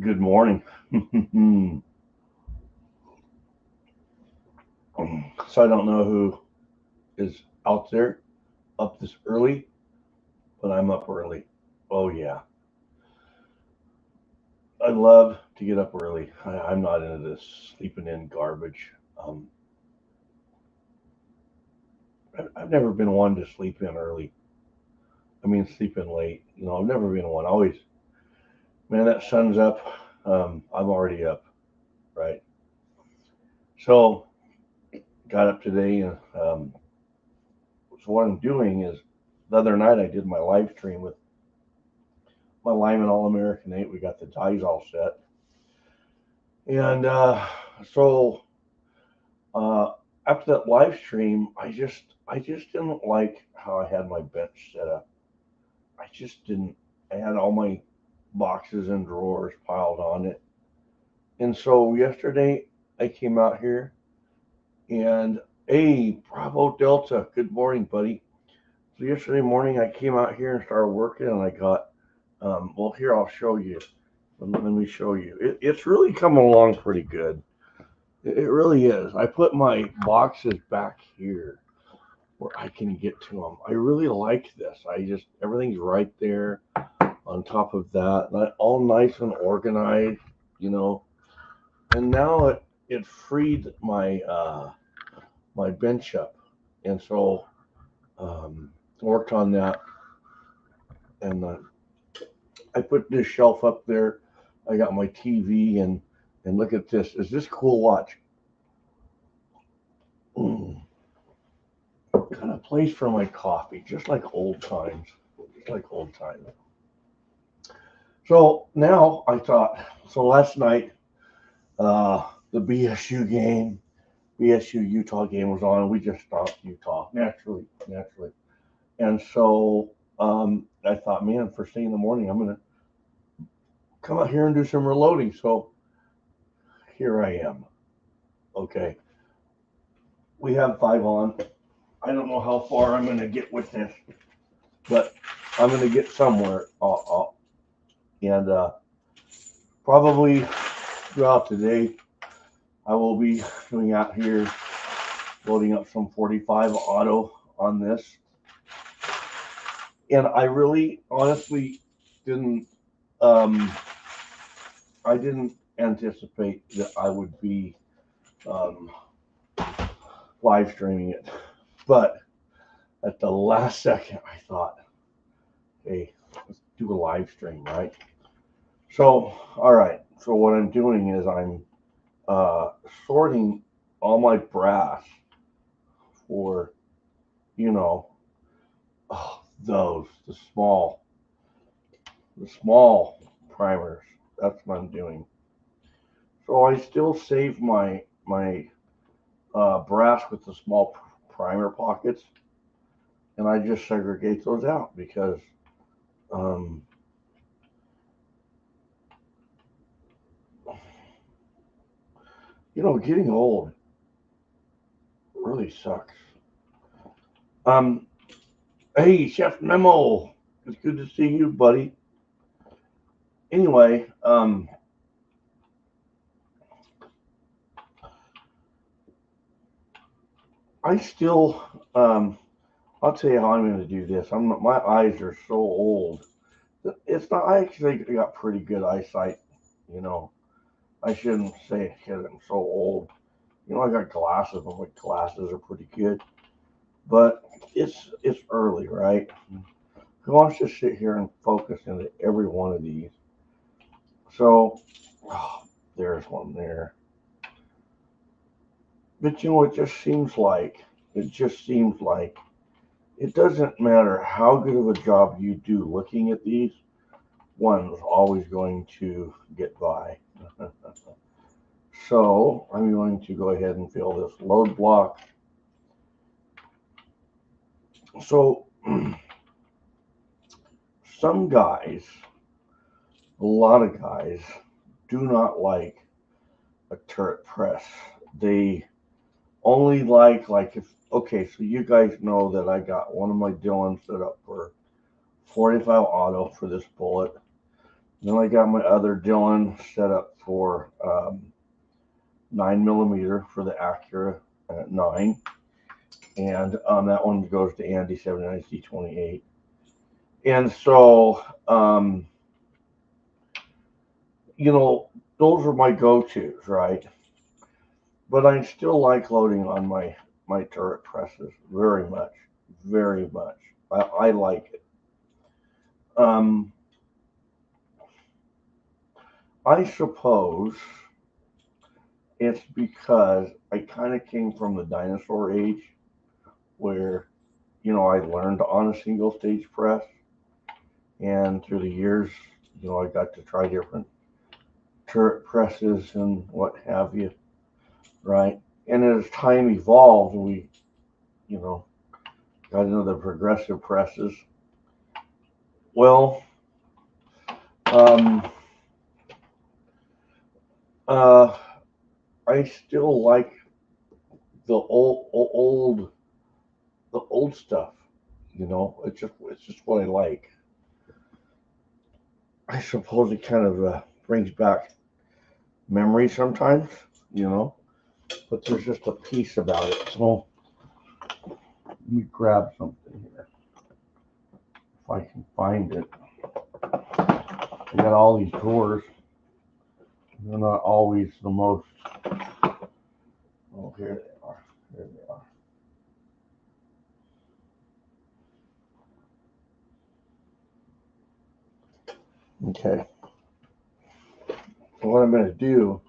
Good morning. So I don't know who is out there up this early, but I'm up early. Oh yeah, I love to get up early. I'm not into this sleeping in garbage. Um, I've never been one to sleep in early. I mean, sleep in late. I've never been one. Always, man, that sun's up. I'm already up, right? So got up today, and so what I'm doing is the other night I did my live stream with my Lyman All American 8. We got the dies all set, and so uh, after that live stream, I just didn't like how I had my bench set up. I just didn't. I had all my boxes and drawers piled on it, and so yesterday I came out here and hey, Bravo Delta, good morning, buddy. So yesterday morning I came out here and started working, and I got well, here I'll show you. Let me show you. It's really coming along pretty good. It really is. I put my boxes back here where I can get to them. I really like this. Everything's right there on top of that, all nice and organized, you know. And now it freed my bench up, and so worked on that, and I put this shelf up there. I got my TV, and look at this. Is this cool? Watch. Mm. Got a place for my coffee, just like old times. Just like old times. So now I thought. So last night, the BSU Utah game was on. We just stopped Utah naturally. And so I thought, man, first thing in the morning, I'm gonna come out here and do some reloading. So here I am. Okay, we have 5 on. I don't know how far I'm gonna get with this, but I'm gonna get somewhere. And probably throughout the day, I will be going out here loading up some 45 auto on this. And I really, honestly, didn't. Um, I didn't anticipate that I would be um, live streaming it, but at the last second, I thought, hey, let's do a live stream, right? So, all right. So what I'm doing is I'm sorting all my brass for, you know, the small primers. That's what I'm doing. So I still save my brass with the small primer pockets, and I just segregate those out because um, getting old really sucks. Um, hey, Chef Memo, it's good to see you, buddy. Anyway, I still, I'll tell you how I'm going to do this. My eyes are so old. It's not. I actually got pretty good eyesight. You know, I shouldn't say because I'm so old. I got glasses, but my glasses are pretty good. But it's early, right? Who wants to sit here and focus into every one of these? So, there's one there. But it just seems like it doesn't matter how good of a job you do looking at these, one's always going to get by. So I'm going to go ahead and fill this load block. So some guys, a lot of guys, do not like a turret press. They only like if okay, so you guys know that I got one of my Dillons set up for 45 auto for this bullet, Then I got my other Dylan set up for 9mm for the Accura at 9. And that one goes to Andy 79C28. And so, you know, those are my go-tos, right? But I still like loading on my turret presses very much, very much. I like it. I suppose it's because I kind of came from the dinosaur age where, you know, I learned on a single stage press, and through the years, you know, I got to try different turret presses and what have you, right? And as time evolved, we, you know, got into the progressive presses. Well, um, uh, I still like the old stuff. You know, it's just what I like. I suppose it kind of brings back memory sometimes, you know, but there's just a piece about it. So let me grab something here if I can find it. I got all these drawers. They're not always the most. Oh, here they are. Here they are. Okay. So what I'm going to do,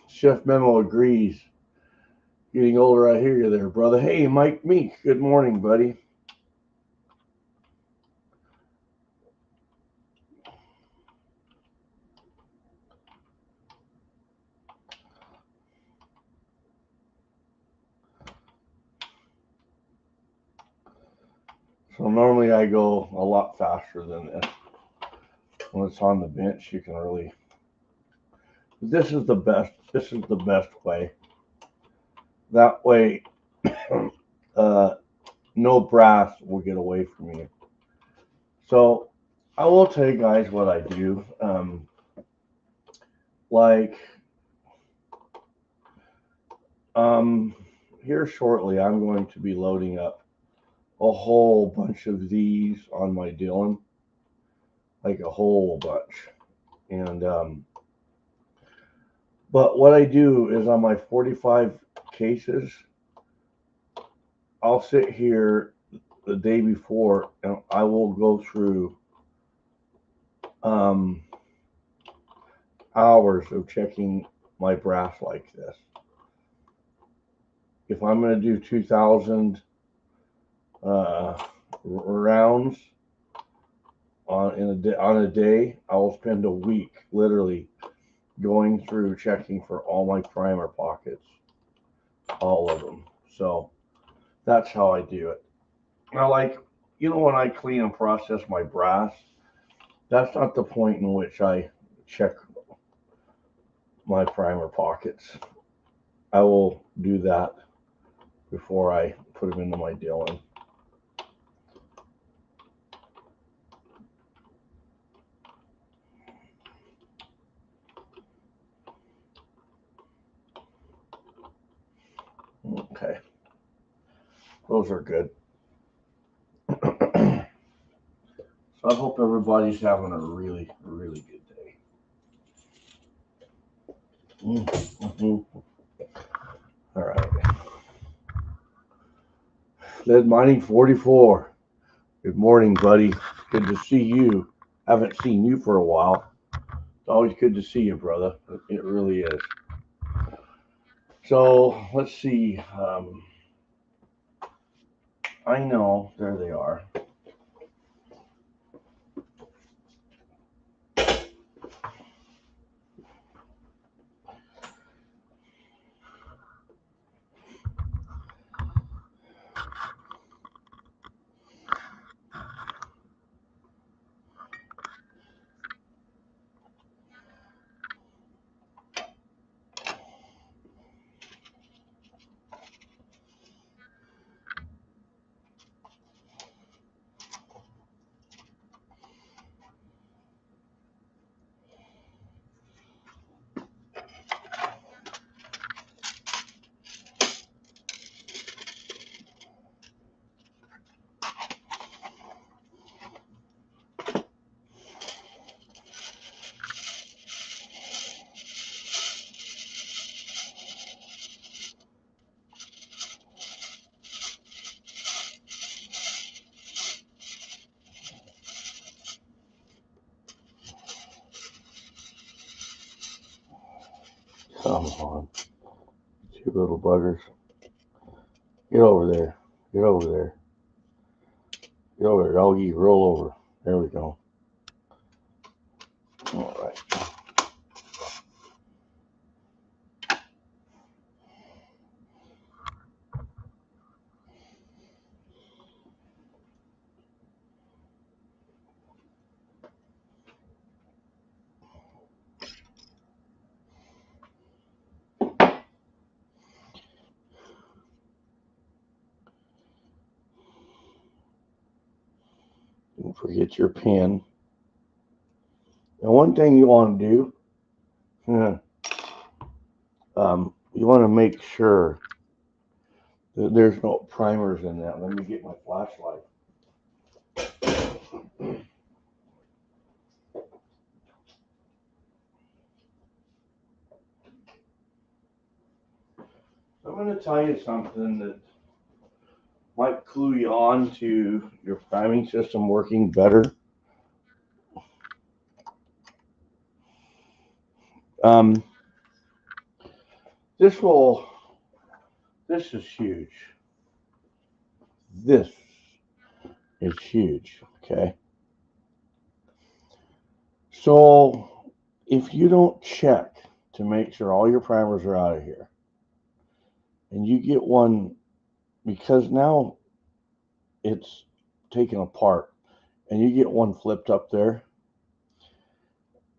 Chef Memo agrees. Getting older, I hear you there, brother. Hey, Mike Meek. Good morning, buddy. So normally I go a lot faster than this. When it's on the bench, you can really. This is the best. This is the best way. That way, no brass will get away from you. So I will tell you guys what I do. Like here shortly, I'm going to be loading up a whole bunch of these on my Dylan, like a whole bunch. And but what I do is on my 45 cases, I'll sit here the day before and I will go through hours of checking my brass like this. If I'm going to do 2,000 rounds on a day, I will spend a week literally going through checking for all my primer pockets, all of them. So that's how I do it. Now, like, you know, when I clean and process my brass, that's not the point in which I check my primer pockets. I will do that before I put them into my Dylan. Okay, those are good. So I hope everybody's having a really, really good day. Mm-hmm. All right. Lead Mining 44. Good morning, buddy. Good to see you. Haven't seen you for a while. It's always good to see you, brother. It really is. So let's see. I know. There they are. Come on. You little buggers. Get over there. Get over there. Get over there, doggy. Roll over. There we go. All right. Don't forget your pin. Now, one thing you want to do, you want to make sure that there's no primers in that. Let me get my flashlight. I'm going to tell you something that might clue you on to your priming system working better. This is huge. This is huge, okay? So if you don't check to make sure all your primers are out of here, and you get one, because now it's taken apart, and you get one flipped up there,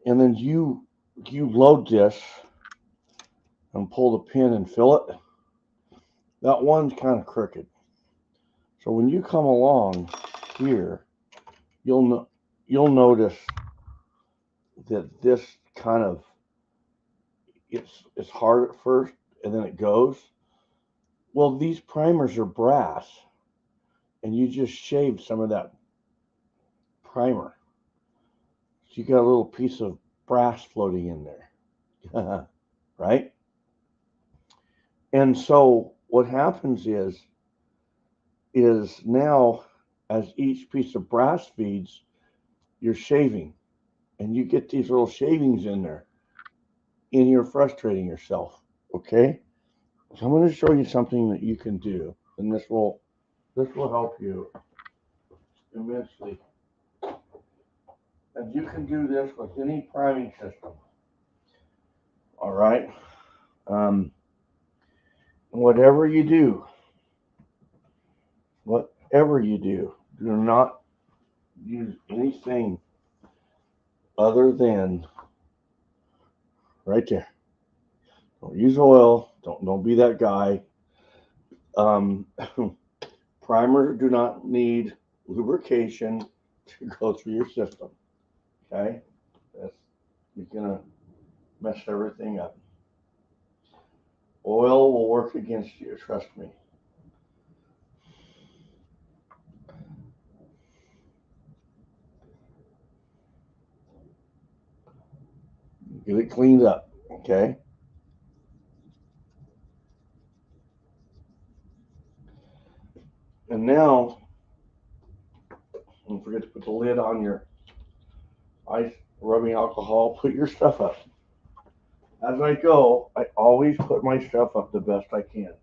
and then you load this and pull the pin and fill it, that one's kind of crooked. So when you come along here, you'll notice that this kind of, it's hard at first and then it goes. Well, these primers are brass, and you just shaved some of that primer. So you got a little piece of brass floating in there, right? And so what happens is now as each piece of brass feeds, you're shaving, and you get these little shavings in there, and you're frustrating yourself, okay? So I'm going to show you something that you can do, and this will help you immensely. And you can do this with any priming system. All right. Whatever you do, do not use anything other than right there. Don't use oil. Don't be that guy. Primers do not need lubrication to go through your system. Okay, you're gonna mess everything up. Oil will work against you, trust me. Get it cleaned up, okay? And now, don't forget to put the lid on your ice rubbing alcohol. Put your stuff up. As I go, I always put my stuff up the best I can.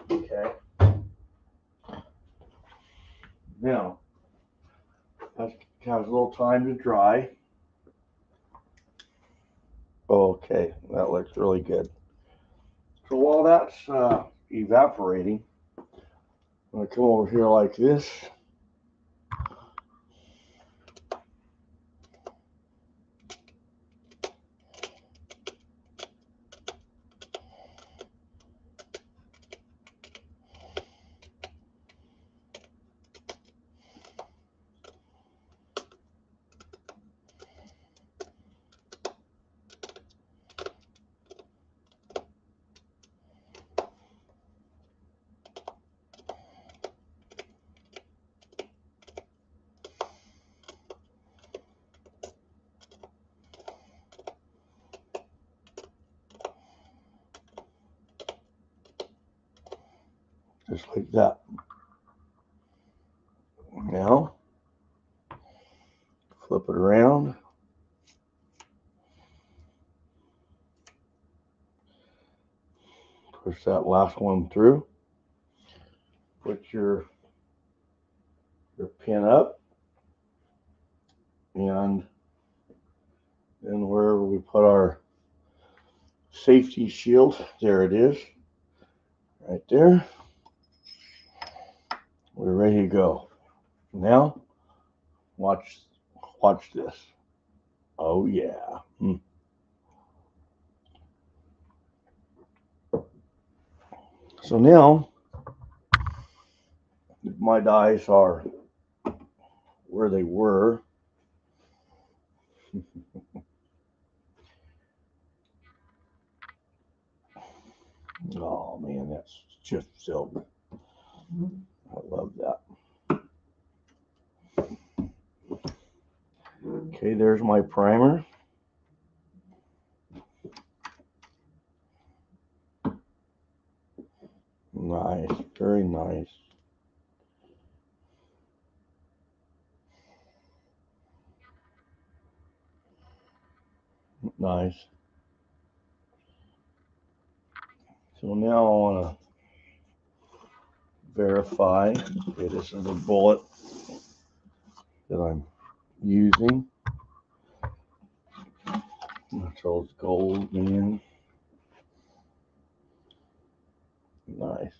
Okay? Now, has a little time to dry. Okay, that looks really good. So while that's evaporating, I'm going to come over here like this. Just like that. Now, flip it around. push that last one through. Put your pin up, and then wherever we put our safety shield, there it is, right there. We're ready to go. Now, watch this. Oh yeah. So now, my dies are where they were. Oh man, that's just silver. I love that. Okay, there's my primer. Nice, very nice. Nice. So now I want to verify, okay, this is the bullet that I'm using. Charles Gold, man. Nice.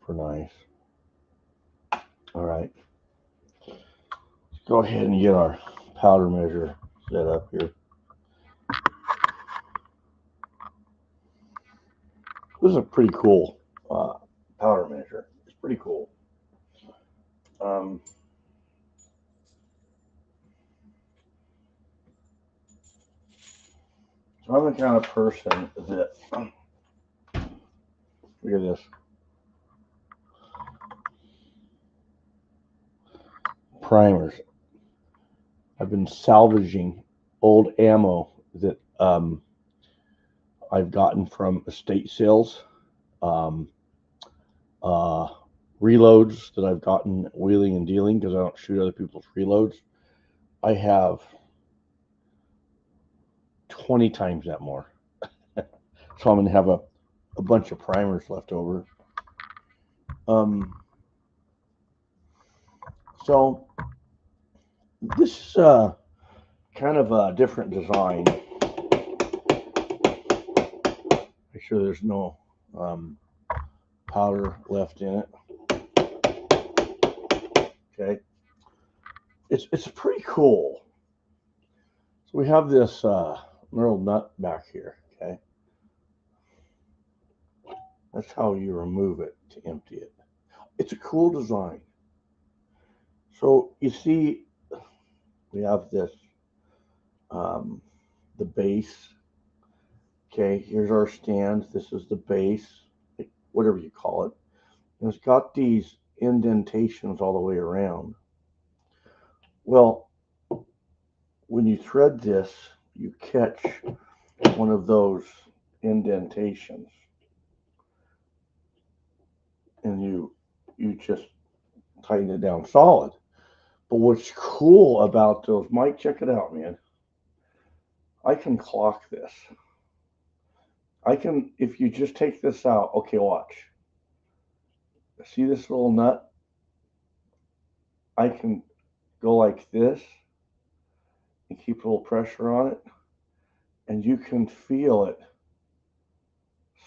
Super nice. All right. Let's go ahead and get our powder measure set up here. This is a pretty cool powder measure. It's pretty cool. So I'm the kind of person that, look at this. Primers. I've been salvaging old ammo that I've gotten from estate sales, reloads that I've gotten wheeling and dealing because I don't shoot other people's reloads. I have 20 times that more. So I'm going to have a bunch of primers left over. So this is kind of a different design. Make sure there's no powder left in it. Okay, it's pretty cool. So we have this little nut back here. Okay, that's how you remove it to empty it. It's a cool design. So you see, we have this the base. Okay, here's our stand. This is the base, whatever you call it. And it's got these indentations all the way around. Well, when you thread this, you catch one of those indentations, and you just tighten it down solid. But what's cool about those, Mike, check it out, man. I can clock this. I can, if you just take this out, okay, watch. See this little nut? I can go like this and keep a little pressure on it, and you can feel it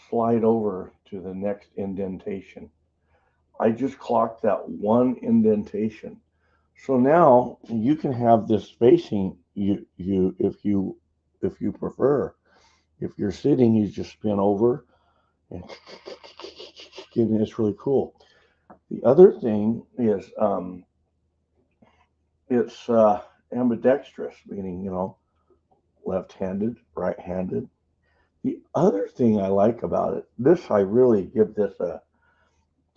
slide over to the next indentation. I just clocked that one indentation. So now you can have this spacing if you prefer. If you're sitting, you just spin over, and it's really cool. The other thing is it's ambidextrous, meaning, left-handed, right-handed. The other thing I like about it, this I really give this a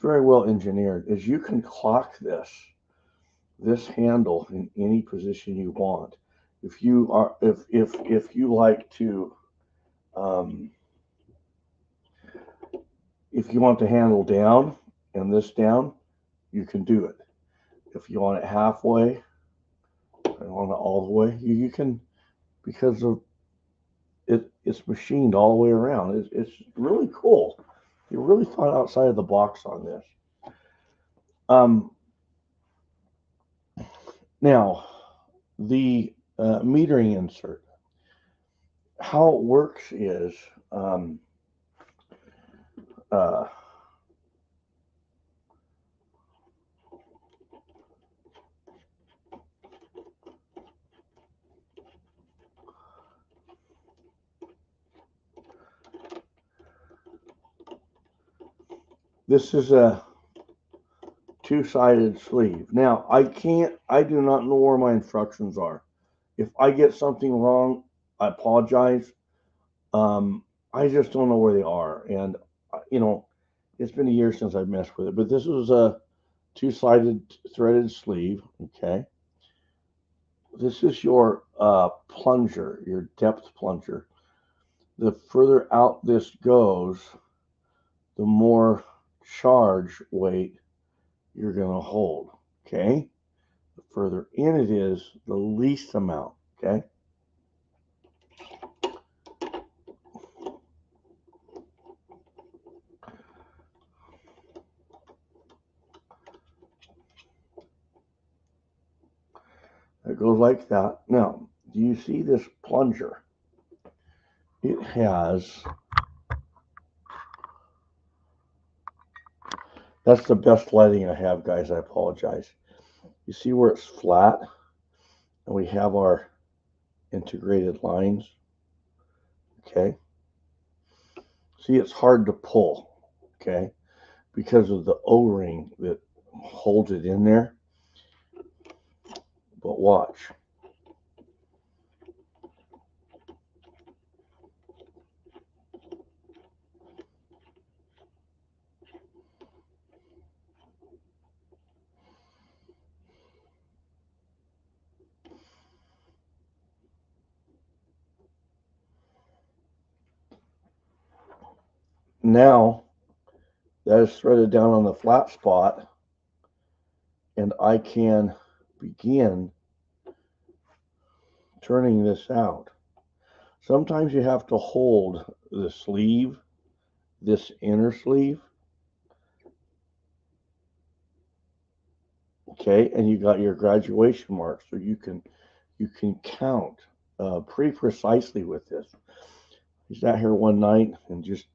very well engineered, is you can clock this handle in any position you want. If you are if you like to if you want the handle down and this down, you can do it. If you want it halfway, I want it all the way, you can, because of it's machined all the way around. It's really cool. You really thought outside of the box on this. Now, the metering insert. How it works is this is a two-sided sleeve. Now, I do not know where my instructions are. If I get something wrong, I apologize. I just don't know where they are. And, it's been a year since I've messed with it. But this was a two-sided threaded sleeve, okay? This is your plunger, your depth plunger. The further out this goes, the more charge weight you're going to hold, okay? The further in it is, the least amount, okay? It goes like that. Now, do you see this plunger? It has, that's the best lighting I have, guys. I apologize. You see where it's flat? And we have our integrated lines, okay? See, it's hard to pull, okay? Because of the O-ring that holds it in there. But watch. Now that is threaded down on the flat spot, and I can begin turning this out. Sometimes you have to hold the sleeve, this inner sleeve, okay, and you got your graduation mark, so you can count pretty precisely with this. I sat here one night and just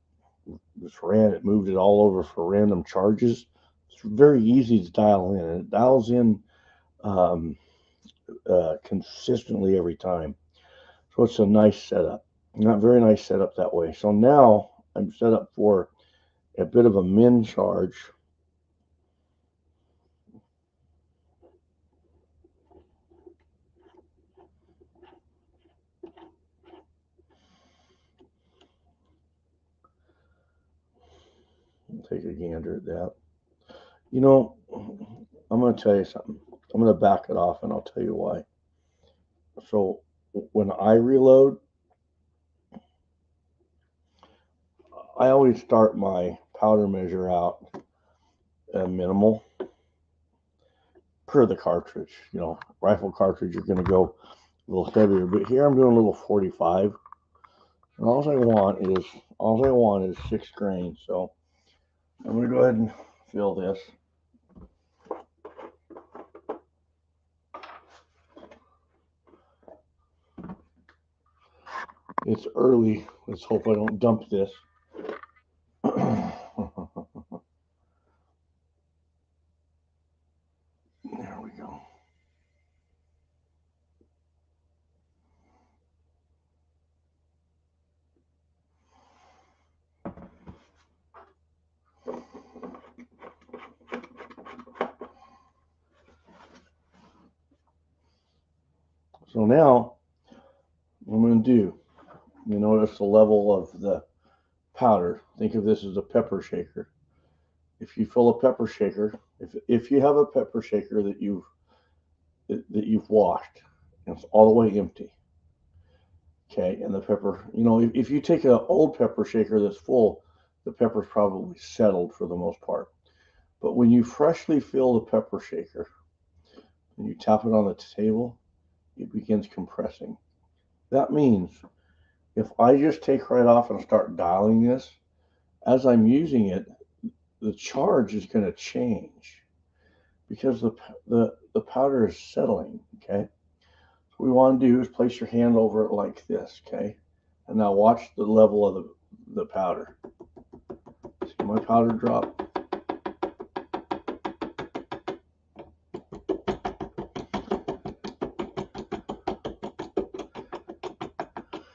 moved it all over for random charges. It's very easy to dial in, and it dials in consistently every time. So it's a nice setup. Not very nice setup that way. So now I'm set up for a bit of a min charge. Take a gander at that. I'm going to tell you something. I'm going to back it off, and I'll tell you why. So when I reload, I always start my powder measure out at minimal per the cartridge. Rifle cartridge, you're going to go a little heavier, but here I'm doing a little 45. And all I want is 6 grains. So I'm going to go ahead and fill this. It's early. Let's hope I don't dump this. There we go. So now, what I'm going to do, you notice the level of the powder. Think of this as a pepper shaker. If you fill a pepper shaker, if you have a pepper shaker that you've washed, and it's all the way empty, okay, and the pepper, if you take an old pepper shaker that's full, the pepper's probably settled for the most part. But when you freshly fill the pepper shaker and you tap it on the table, it begins compressing. That means if I just take right off and start dialing this, as I'm using it, the charge is going to change because the powder is settling, okay? What we want to do is place your hand over it like this, okay? And now watch the level of the powder. See my powder drop?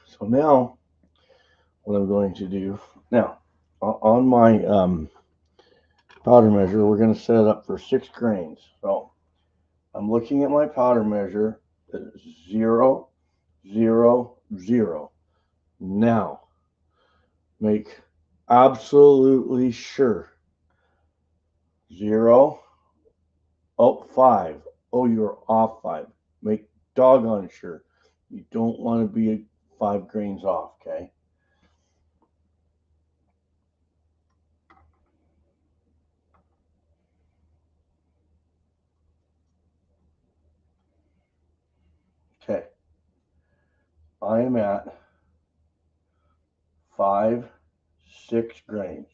So now, what I'm going to do, now, on my powder measure, we're going to set it up for 6 grains. So I'm looking at my powder measure at 0, 0, 0. Now, make absolutely sure. 0, oh, 5. Oh, you're off 5. Make doggone sure. You don't want to be 5 grains off, okay? Okay. I am at 5, 6 grains.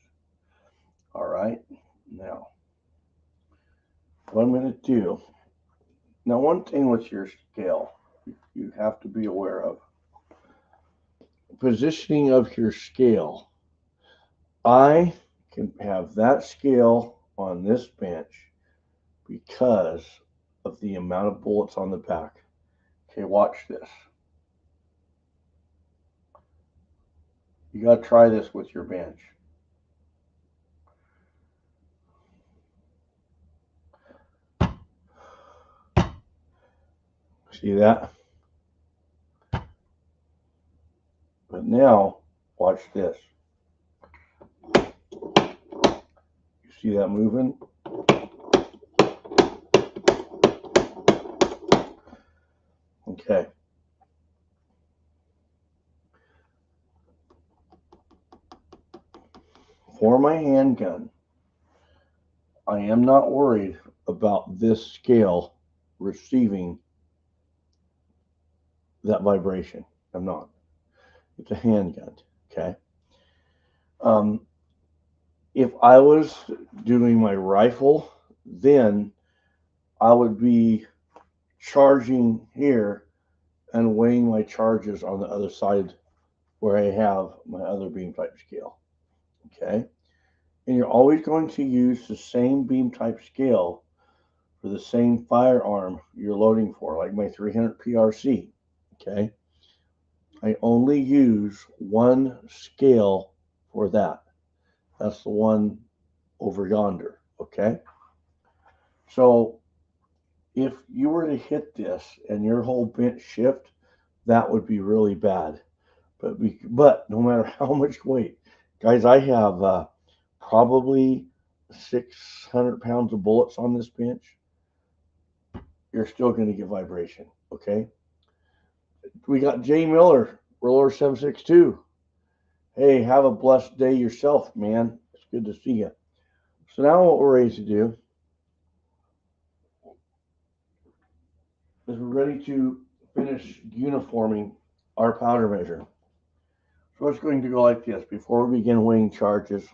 All right. Now, what I'm going to do. Now, one thing with your scale, you have to be aware of. Positioning of your scale. I can have that scale on this bench because of the amount of bullets on the back. Okay, watch this. You got to try this with your bench. See that? But now, watch this. You see that moving? Okay. For my handgun, I am not worried about this scale receiving that vibration. I'm not. It's a handgun, okay? If I was doing my rifle, then I would be charging here and weighing my charges on the other side where I have my other beam type scale, okay? And you're always going to use the same beam type scale for the same firearm you're loading for, like my 300 PRC, okay? I only use one scale for that. That's the one over yonder, okay? So if you were to hit this and your whole bench shift, that would be really bad. But no matter how much weight, guys, I have probably 600 pounds of bullets on this bench. You're still going to get vibration, okay? We got Jay Miller, Roller 762. Hey, have a blessed day yourself, man. It's good to see you. So now what we're ready to do is we're ready to finish uniforming our powder measure. So it's going to go like this. Before we begin weighing charges,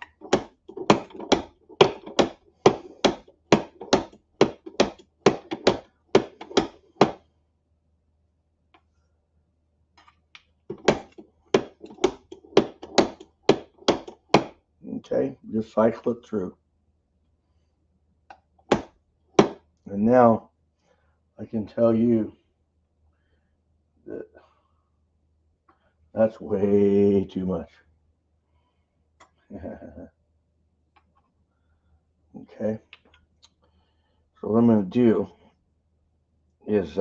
okay, just cycle it through. And now I can tell you that that's way too much. Okay. So what I'm going to do is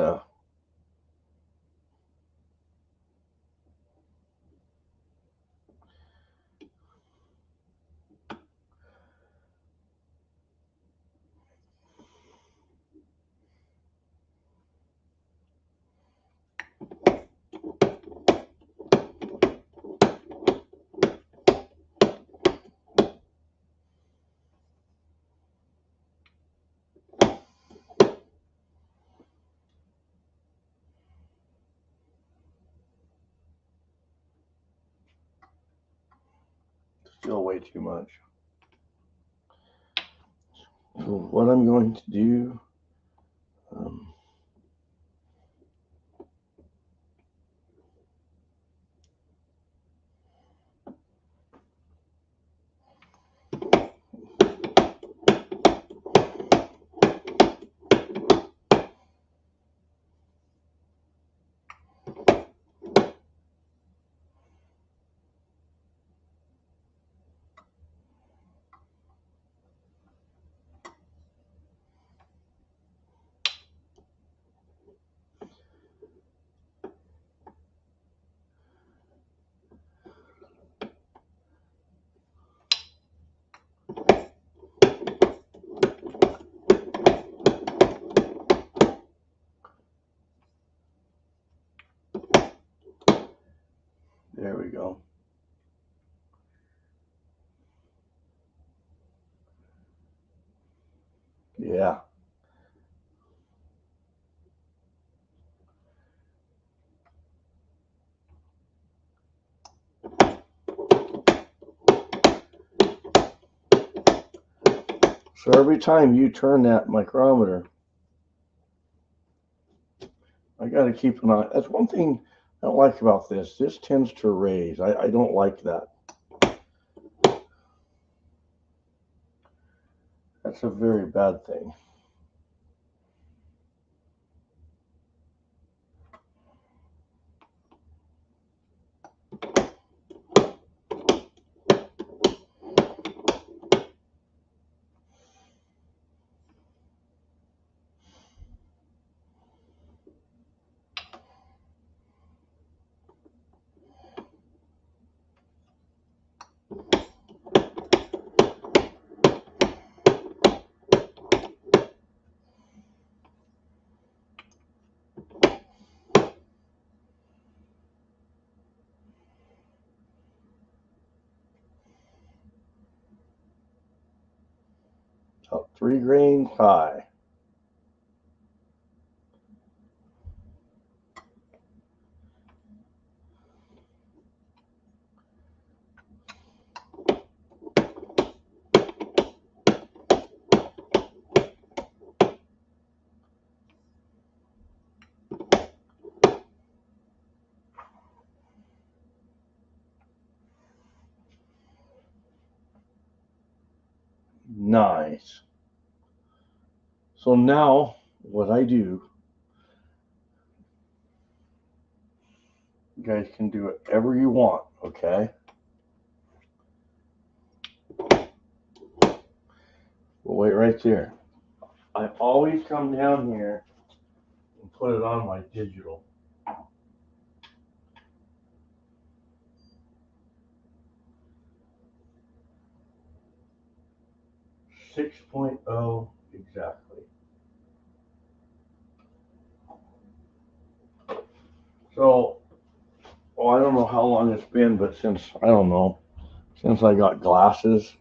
Still way too much. So what I'm going to do, there we go. Yeah. So every time you turn that micrometer, I got to keep an eye. That's one thing I don't like about this. This tends to raise. I don't like that. That's a very bad thing. About 3 grains high. Nice. So now what I do, you guys can do whatever you want, okay? Well, wait right there. I always come down here and put it on my digital. Six point oh exactly. So, I don't know how long it's been, but since I got glasses,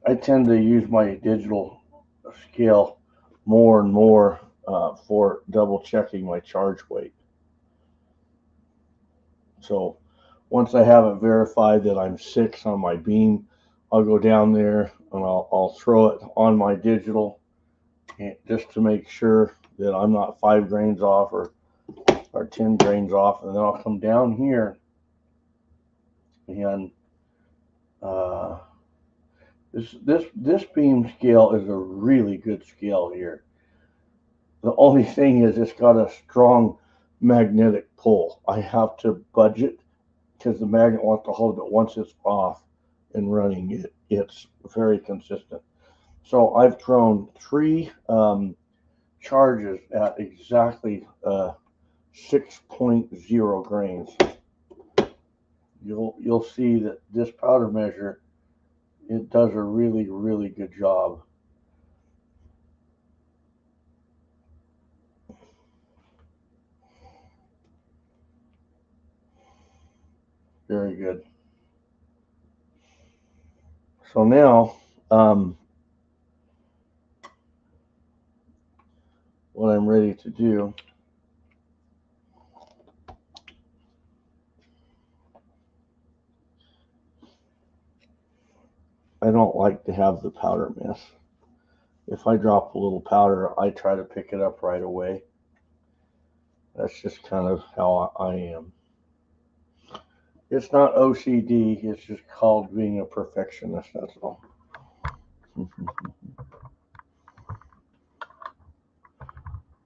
I tend to use my digital scale more and more for double checking my charge weight. So once I have it verified that I'm 6 on my beam, I'll go down there and I'll throw it on my digital just to make sure that I'm not 5 grains off or 10 grains off, and then I'll come down here and this beam scale is a really good scale here. The only thing is it's got a strong magnetic pull. I have to budget because the magnet wants to hold it once it's off and running. It's very consistent. So I've thrown 3 charges at exactly 6.0 grains. You'll see that this powder measure, it does a really, really good job. Very good. So now, what I'm ready to do don't like to have the powder mess. If I drop a little powder, I try to pick it up right away. That's just kind of how I am. It's not OCD, it's just called being a perfectionist, that's all.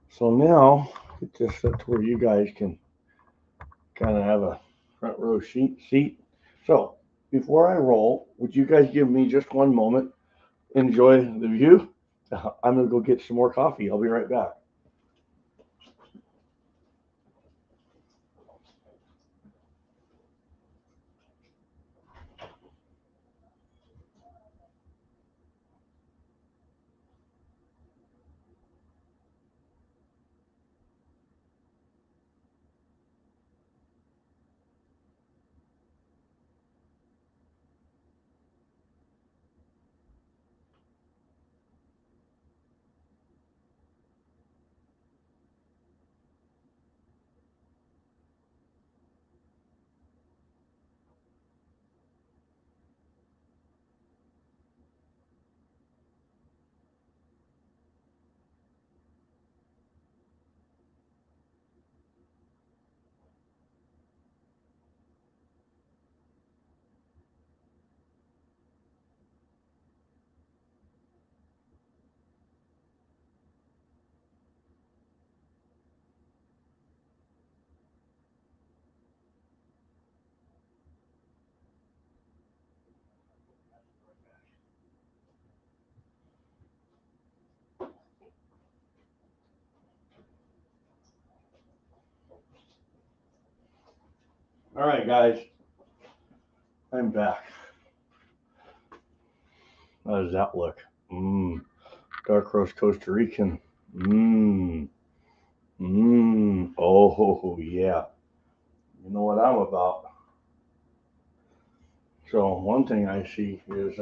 So now, get this set to where you guys can kind of have a front row seat. So, before I roll, would you guys give me just one moment? Enjoy the view. I'm going to go get some more coffee. I'll be right back. All right, guys. I'm back. How does that look? Dark roast Costa Rican. Oh, yeah. You know what I'm about. So one thing I see is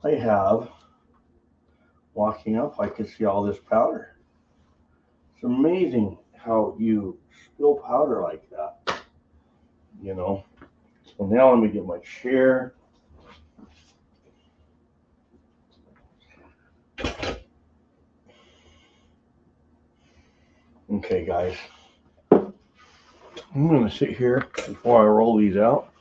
I have, walking up, I can see all this powder. It's amazing how you spill powder like that, you know. So now let me get my chair. Okay, guys. I'm going to sit here before I roll these out.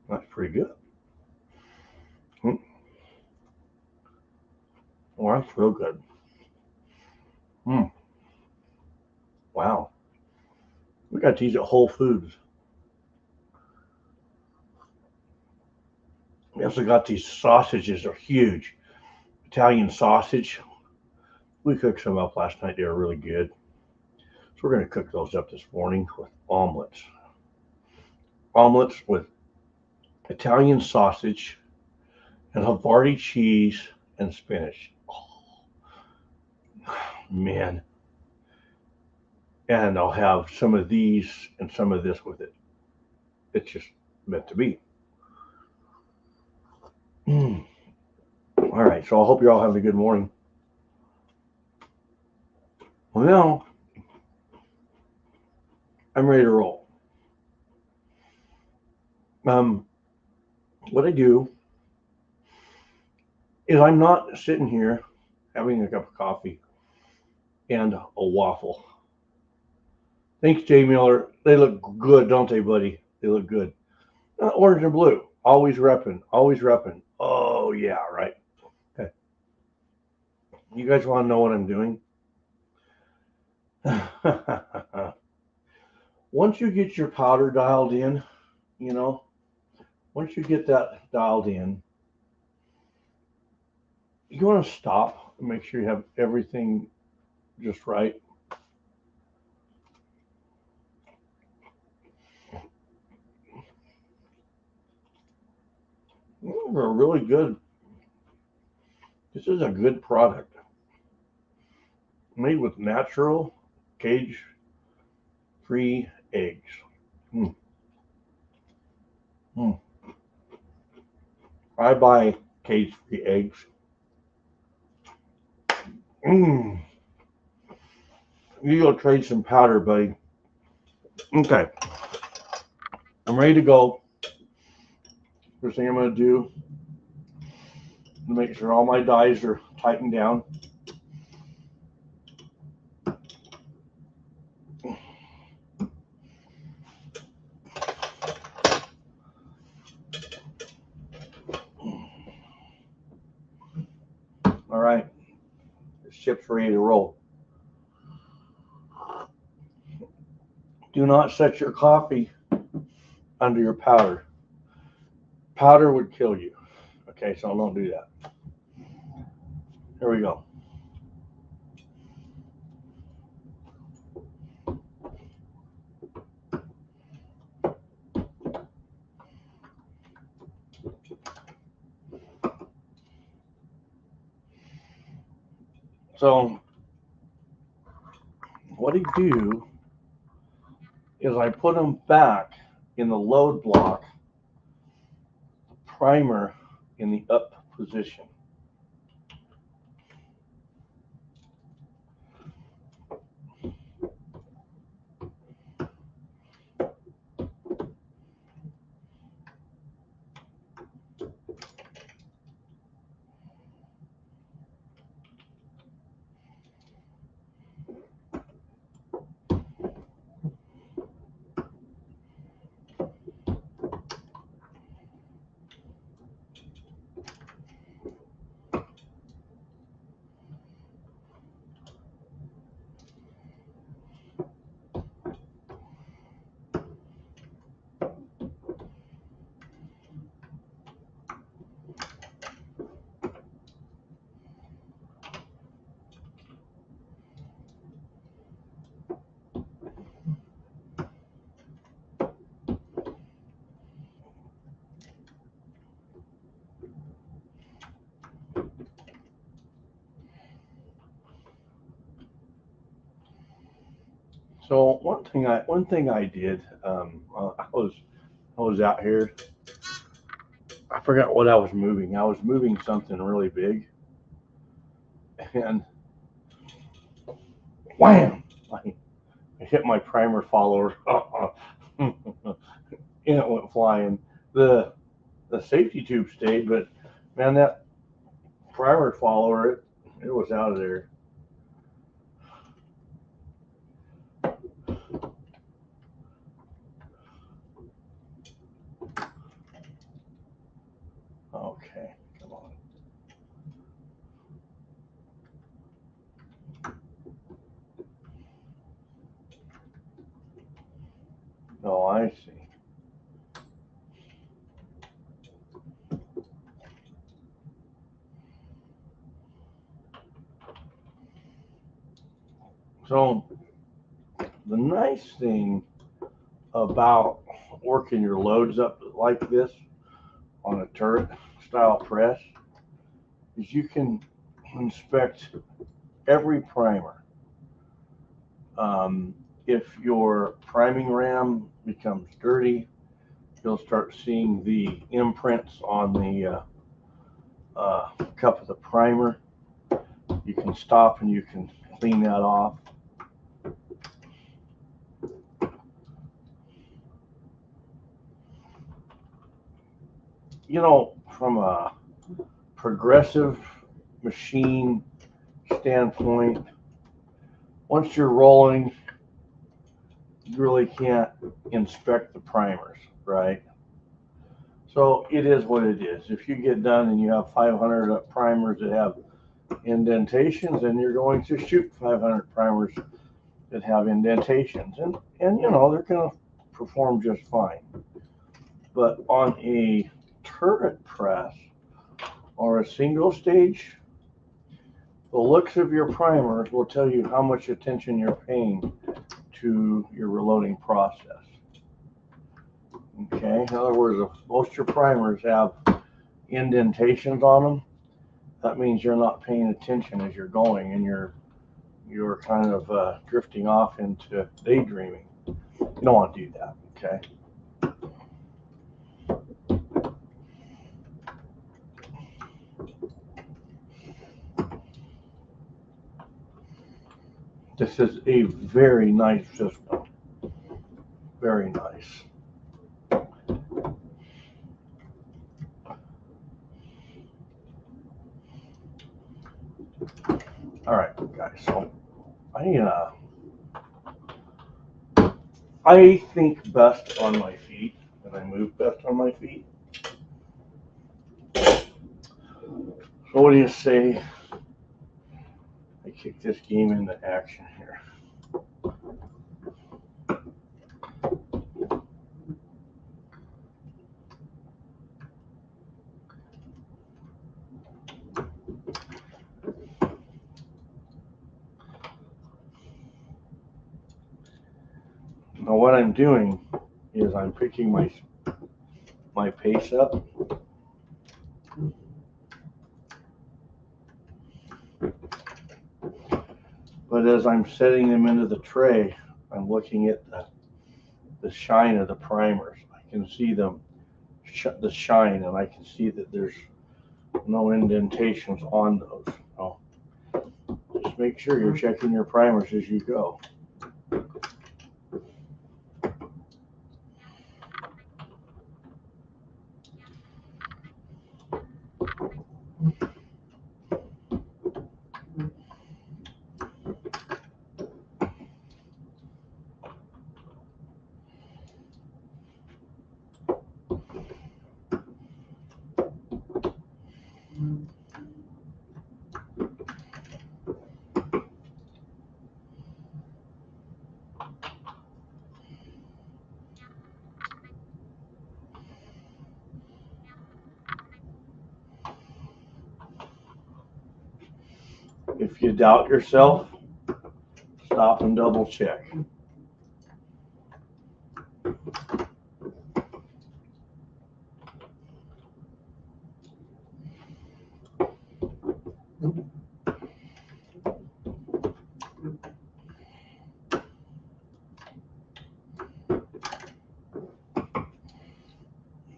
That's pretty good. Oh, that's real good. Wow. We got these at Whole Foods. We also got these sausages. They're huge. Italian sausage. We cooked some up last night. They were really good. So we're going to cook those up this morning with omelets. Omelets with Italian sausage and Havarti cheese and spinach. Oh, man. And I'll have some of these and some of this with it. It's just meant to be. All right, so I hope you're all having a good morning. Well, now I'm ready to roll. What I do is I'm not sitting here having a cup of coffee and a waffle. Thanks, Jay Miller. They look good, don't they, buddy? They look good. Orange and blue, always repping, always repping. Oh, yeah, right. Okay. You guys want to know what I'm doing? Once you get your powder dialed in, you know, once you get that dialed in, you want to stop and make sure you have everything just right. They're really good. This is a good product. Made with natural, cage-free eggs. I buy cage-free eggs You go trade some powder, buddy. Okay, I'm ready to go. First thing I'm going to do is make sure all my dies are tightened down. All right, this chip's ready to roll. Do not set your coffee under your powder. Powder would kill you. Okay, so don't do that. Here we go. So what I do is I put them back in the load block, primer in the up position. So one thing I did, I was out here. I forgot what I was moving. I was moving something really big, and wham! I hit my primer follower, and it went flying. The safety tube stayed, but man, that primer follower, it was out of there. Okay, come on. Oh, I see. So the nice thing about working your loads up like this on a turret style press is you can inspect every primer. If your priming ram becomes dirty, you'll start seeing the imprints on the cup of the primer. You can stop and you can clean that off. You know, from a progressive machine standpoint, once you're rolling, you really can't inspect the primers, right? So it is what it is. If you get done and you have 500 primers that have indentations, then you're going to shoot 500 primers that have indentations, and you know they're going to perform just fine. But on a turret press or a single stage, the looks of your primers will tell you how much attention you're paying to your reloading process. Okay, in other words, if most of your primers have indentations on them, that means you're not paying attention as you're going, and you're kind of drifting off into daydreaming. You don't want to do that, okay? This is a very nice system. Very nice. All right, guys. So I think best on my feet, and I move best on my feet. So what do you say I kick this game into action here? Now what I'm doing is I'm picking my pace up. But as I'm setting them into the tray, I'm looking at the shine of the primers. I can see them, the shine, and I can see that there's no indentations on those. So just make sure you're checking your primers as you go. If you doubt yourself, stop and double check.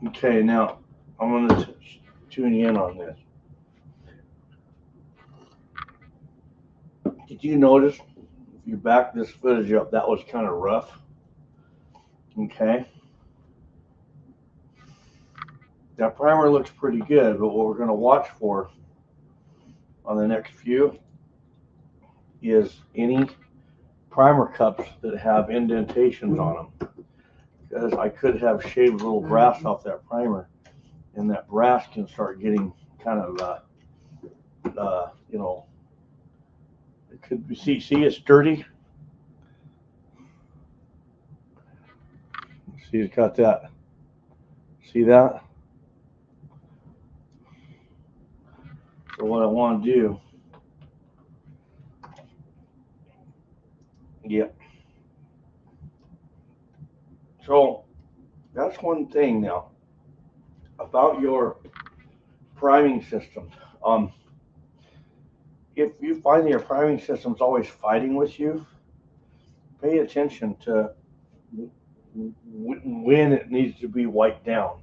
Okay, now I'm going to tune you in on this. Did you notice, if you back this footage up, that was kind of rough? Okay. That primer looks pretty good, but what we're going to watch for on the next few is any primer cups that have indentations on them. Because I could have shaved a little brass off that primer, and that brass can start getting kind of, you know, it could be, see it's dirty. See, it's got that. See that? So what I want to do, yep. So that's one thing now about your priming system. If you find that your priming system's always fighting with you, pay attention to when it needs to be wiped down.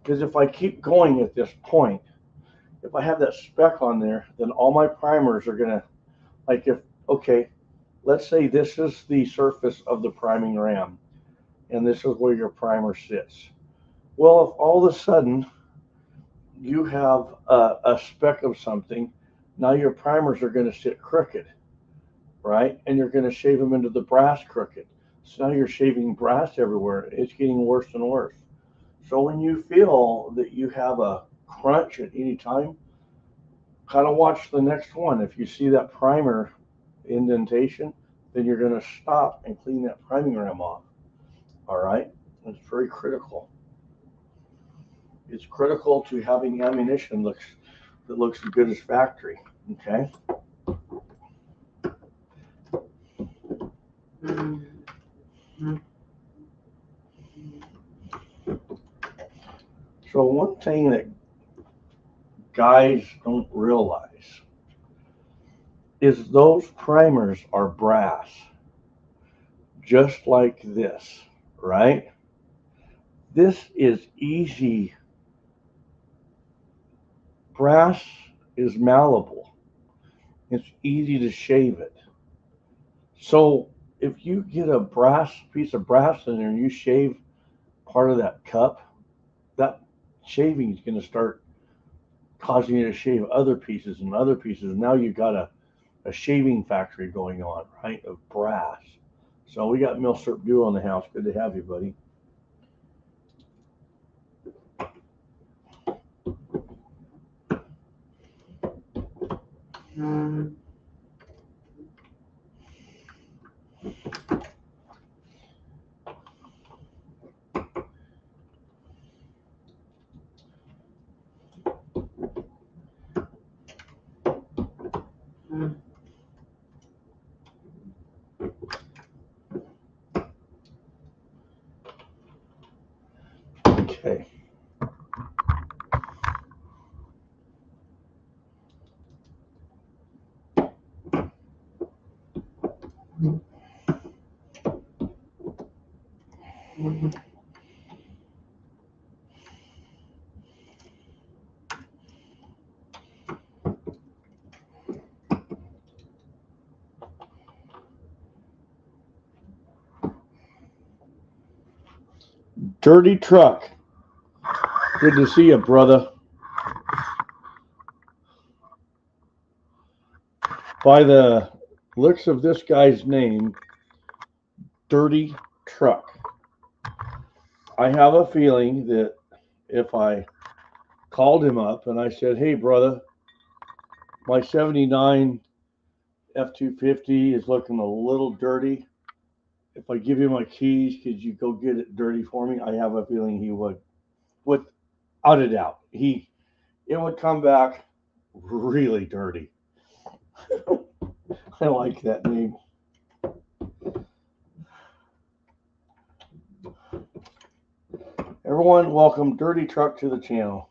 Because if I keep going at this point, if I have that speck on there, then all my primers are gonna, like if, okay, let's say this is the surface of the priming ram, and this is where your primer sits. Well, if all of a sudden you have a speck of something, now your primers are gonna sit crooked, right? And you're gonna shave them into the brass crooked. So now you're shaving brass everywhere. It's getting worse and worse. So when you feel that you have a crunch at any time, kind of watch the next one. If you see that primer indentation, then you're going to stop and clean that priming ram off. All right? It's very critical. It's critical to having ammunition that looks as good as factory. Okay? So one thing that guys don't realize is those primers are brass, just like this, right? This is easy. Brass is malleable. It's easy to shave it. So if you get a piece of brass in there and you shave part of that cup, that shaving is going to start causing you to shave other pieces and other pieces. And now you've got a shaving factory going on, right, of brass. So we got Milsurp Duo in the house. Good to have you, buddy. Okay. Dirty Truck. Good to see you, brother. By the looks of this guy's name, Dirty Truck, I have a feeling that if I called him up and I said, hey, brother, my 79 F-250 is looking a little dirty. If I give you my keys, could you go get it dirty for me? I have a feeling he would. Without a doubt. It would come back really dirty. I like that name. Everyone, welcome Dirty Truck to the channel.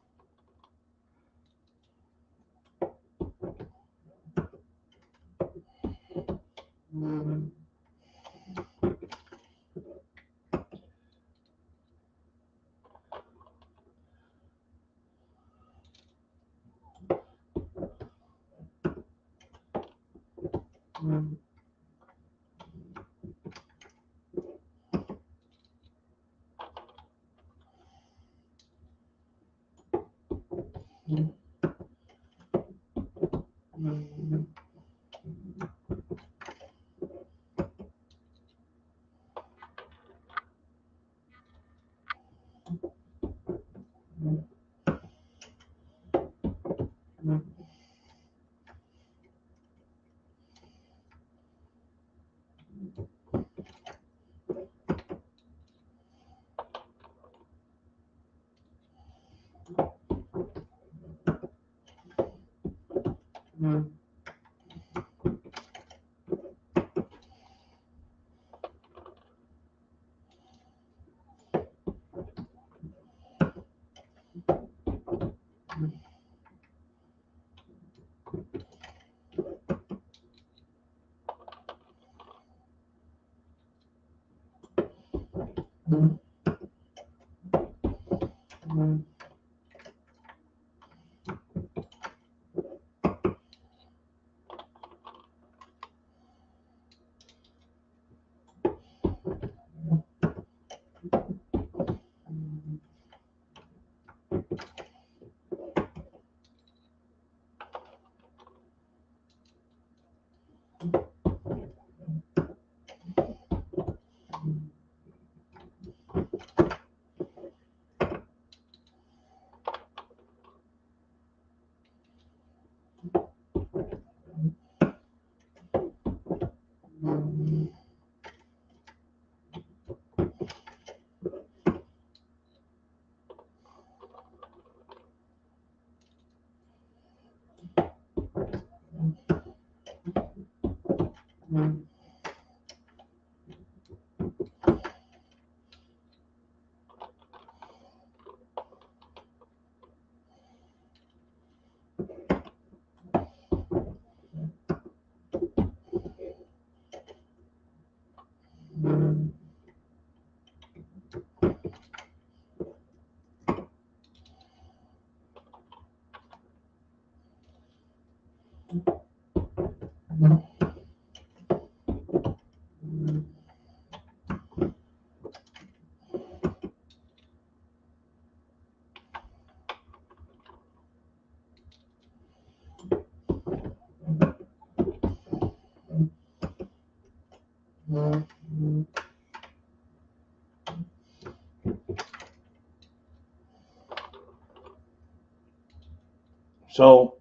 So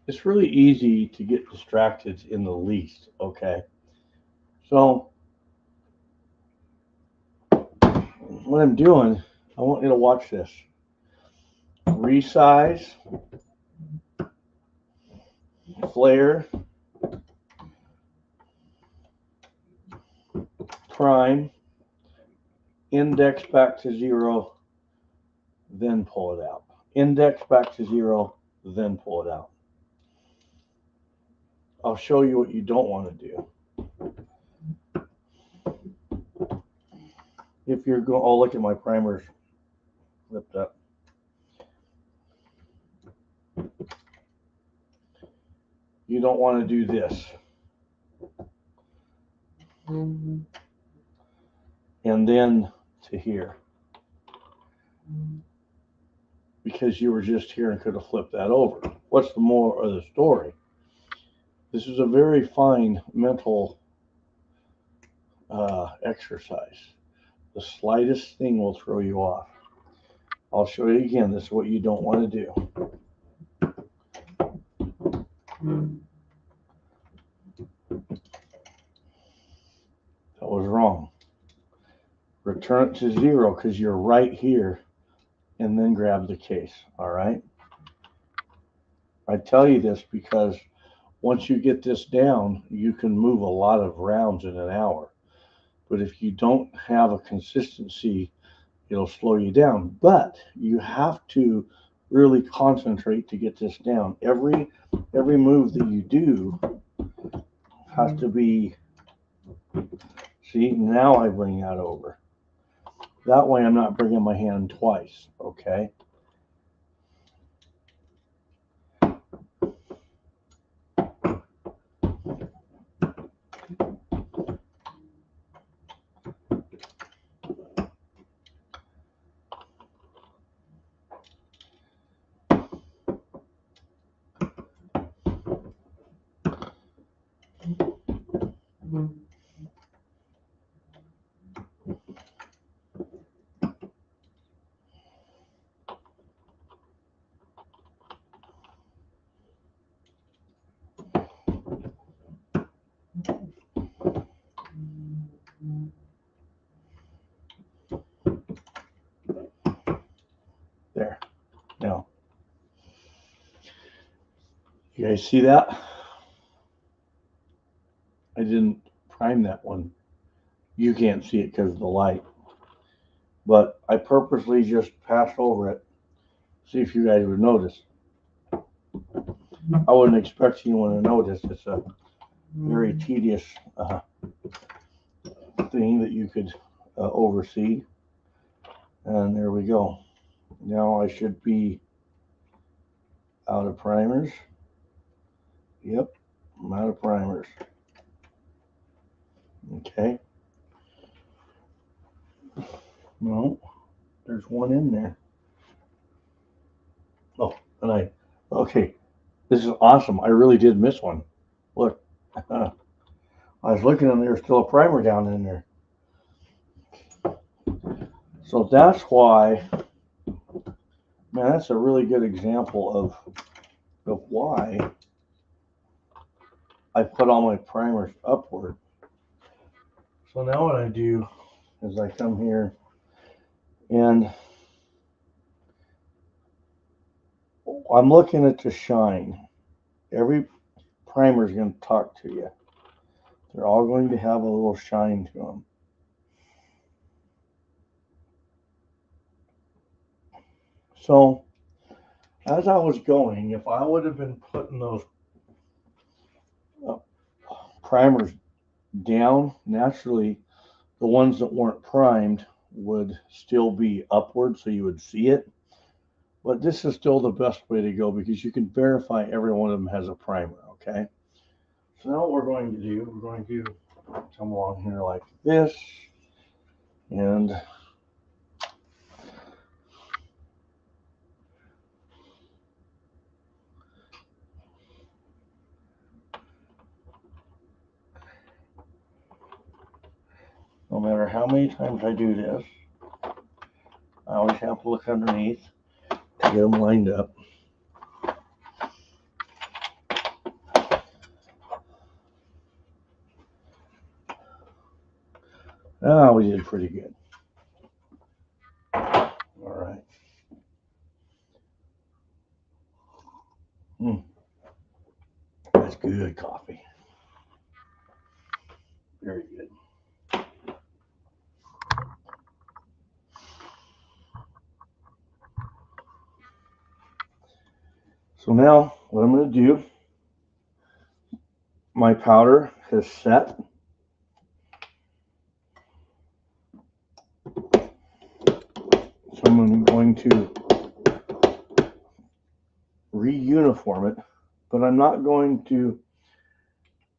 it's really easy to get distracted in the least, okay? So what I'm doing, I want you to watch this. Resize, flare, prime, index back to 0, then pull it out. Index back to 0, then pull it out. I'll show you what you don't want to do. If you're going, oh, look at my primers flipped up. You don't want to do this. And then to here. Because you were just here and could have flipped that over. What's the moral of the story? This is a very fine mental exercise. The slightest thing will throw you off. I'll show you again. This is what you don't want to do. That was wrong. Return it to 0 because you're right here, and then grab the case. All right? I tell you this because once you get this down, you can move a lot of rounds in an hour. But if you don't have a consistency, it'll slow you down. But you have to really concentrate to get this down. Every move that you do has to be, see, now I bring that over. That way I'm not bringing my hand twice, okay? There. Now, you guys see that? I didn't prime that one. You can't see it because of the light. But I purposely just passed over it. See if you guys would notice. I wouldn't expect anyone to notice. It's a very tedious thing that you could oversee. And there we go. Now I should be out of primers. Yep, I'm out of primers. Okay. No, there's one in there. Oh, and okay, this is awesome. I really did miss one. Look, I was looking and there's still a primer down in there. So that's why, man, that's a really good example of why I put all my primers upward. So now what I do is I come here and I'm looking at the shine. Every primer is going to talk to you. They're all going to have a little shine to them. So as I was going, if I would have been putting those primers down, naturally the ones that weren't primed would still be upward so you would see it. But this is still the best way to go because you can verify every one of them has a primer, okay? So now what we're going to do, we're going to come along here like this, and no matter how many times I do this, I always have to look underneath to get them lined up. Oh, we did pretty good. All right. That's good coffee. Very good. So now what I'm going to do, my powder has set. So I'm going to re-uniform it, but I'm not going to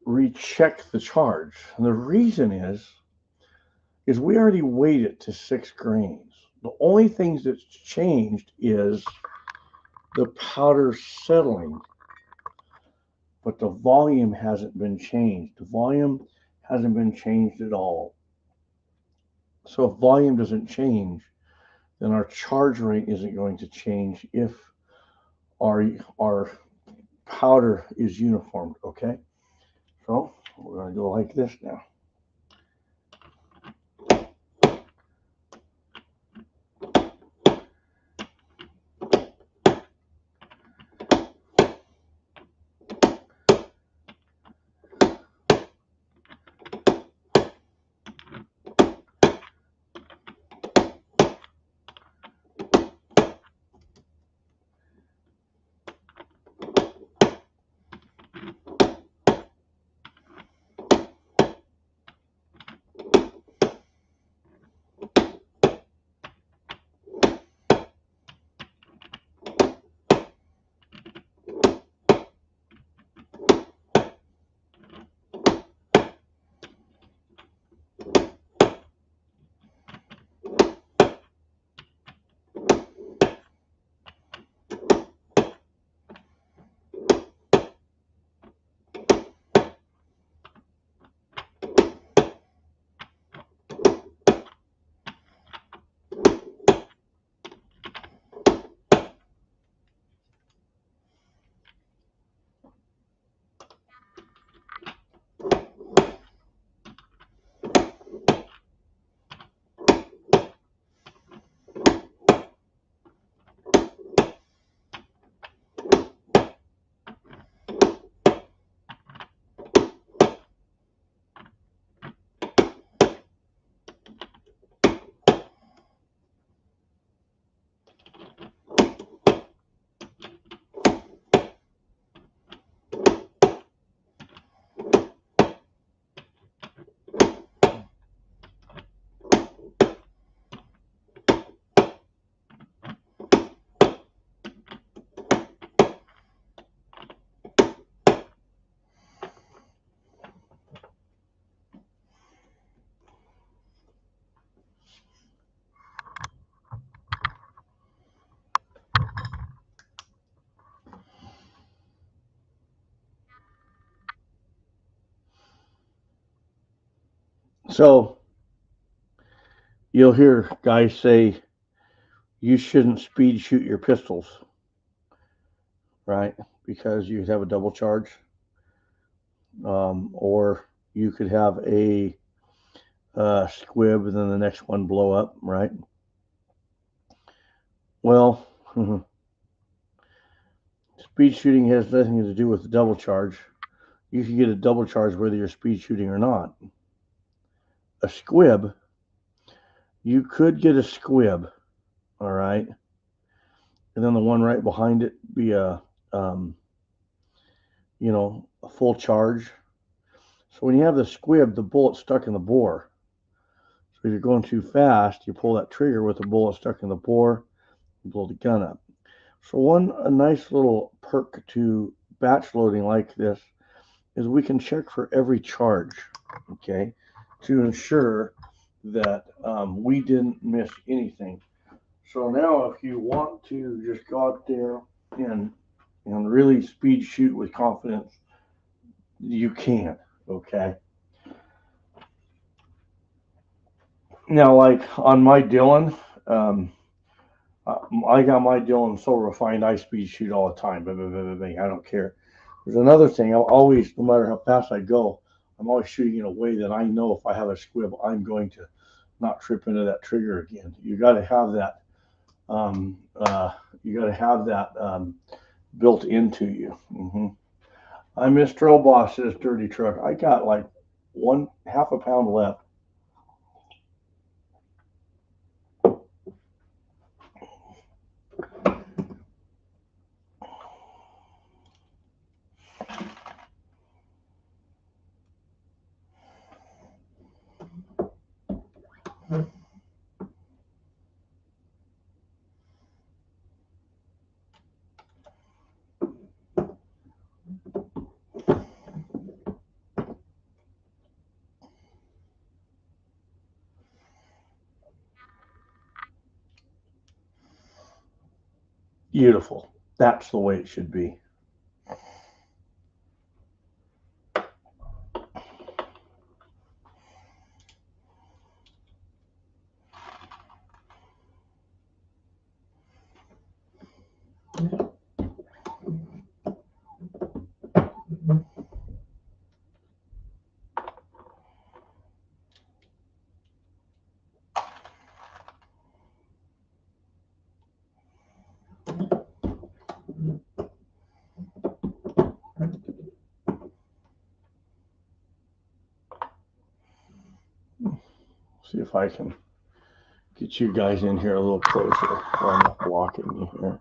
recheck the charge. And the reason is we already weighed it to 6 grains. The only things that's changed is the powder settling, but the volume hasn't been changed. The volume hasn't been changed at all. So if volume doesn't change, then our charge rate isn't going to change if our powder is uniformed, okay? So we're going to go like this now. So you'll hear guys say you shouldn't speed shoot your pistols, right? Because you have a double charge, or you could have a squib and then the next one blow up, right? Well, speed shooting has nothing to do with the double charge. You can get a double charge whether you're speed shooting or not. A squib, you could get a squib, all right, and then the one right behind it be a a full charge. So when you have the squib, the bullet's stuck in the bore. So if you're going too fast, you pull that trigger with the bullet stuck in the bore, you blow the gun up. So a nice little perk to batch loading like this is we can check for every charge, okay, to ensure that we didn't miss anything. So now if you want to just go out there and really speed shoot with confidence, you can, okay? Now, like on my Dillon, I got my Dillon so refined, I speed shoot all the time. Bang, bang, bang, bang, I don't care. There's another thing. I'll always, no matter how fast I go, I'm always shooting in a way that I know if I have a squib, I'm going to not trip into that trigger again. You got to have that. You got to have that built into you. I miss Trail Boss says dirty truck. I got like half a pound left. Beautiful. That's the way it should be. See if I can get you guys in here a little closer while I'm not blocking you here.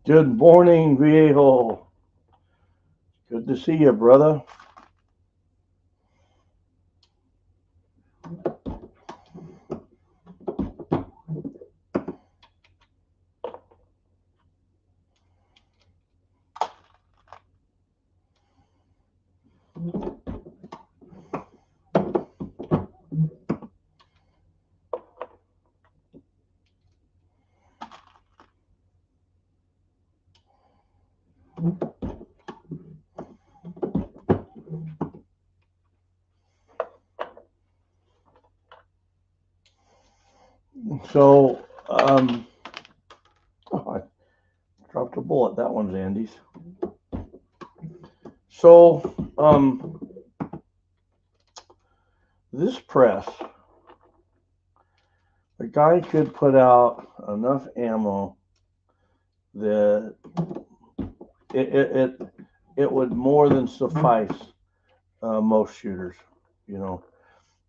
Good morning, Viejo. Good to see you, brother. So, oh, I dropped a bullet. That one's Andy's. So, this press, the guy could put out enough ammo that it would more than suffice most shooters. You know,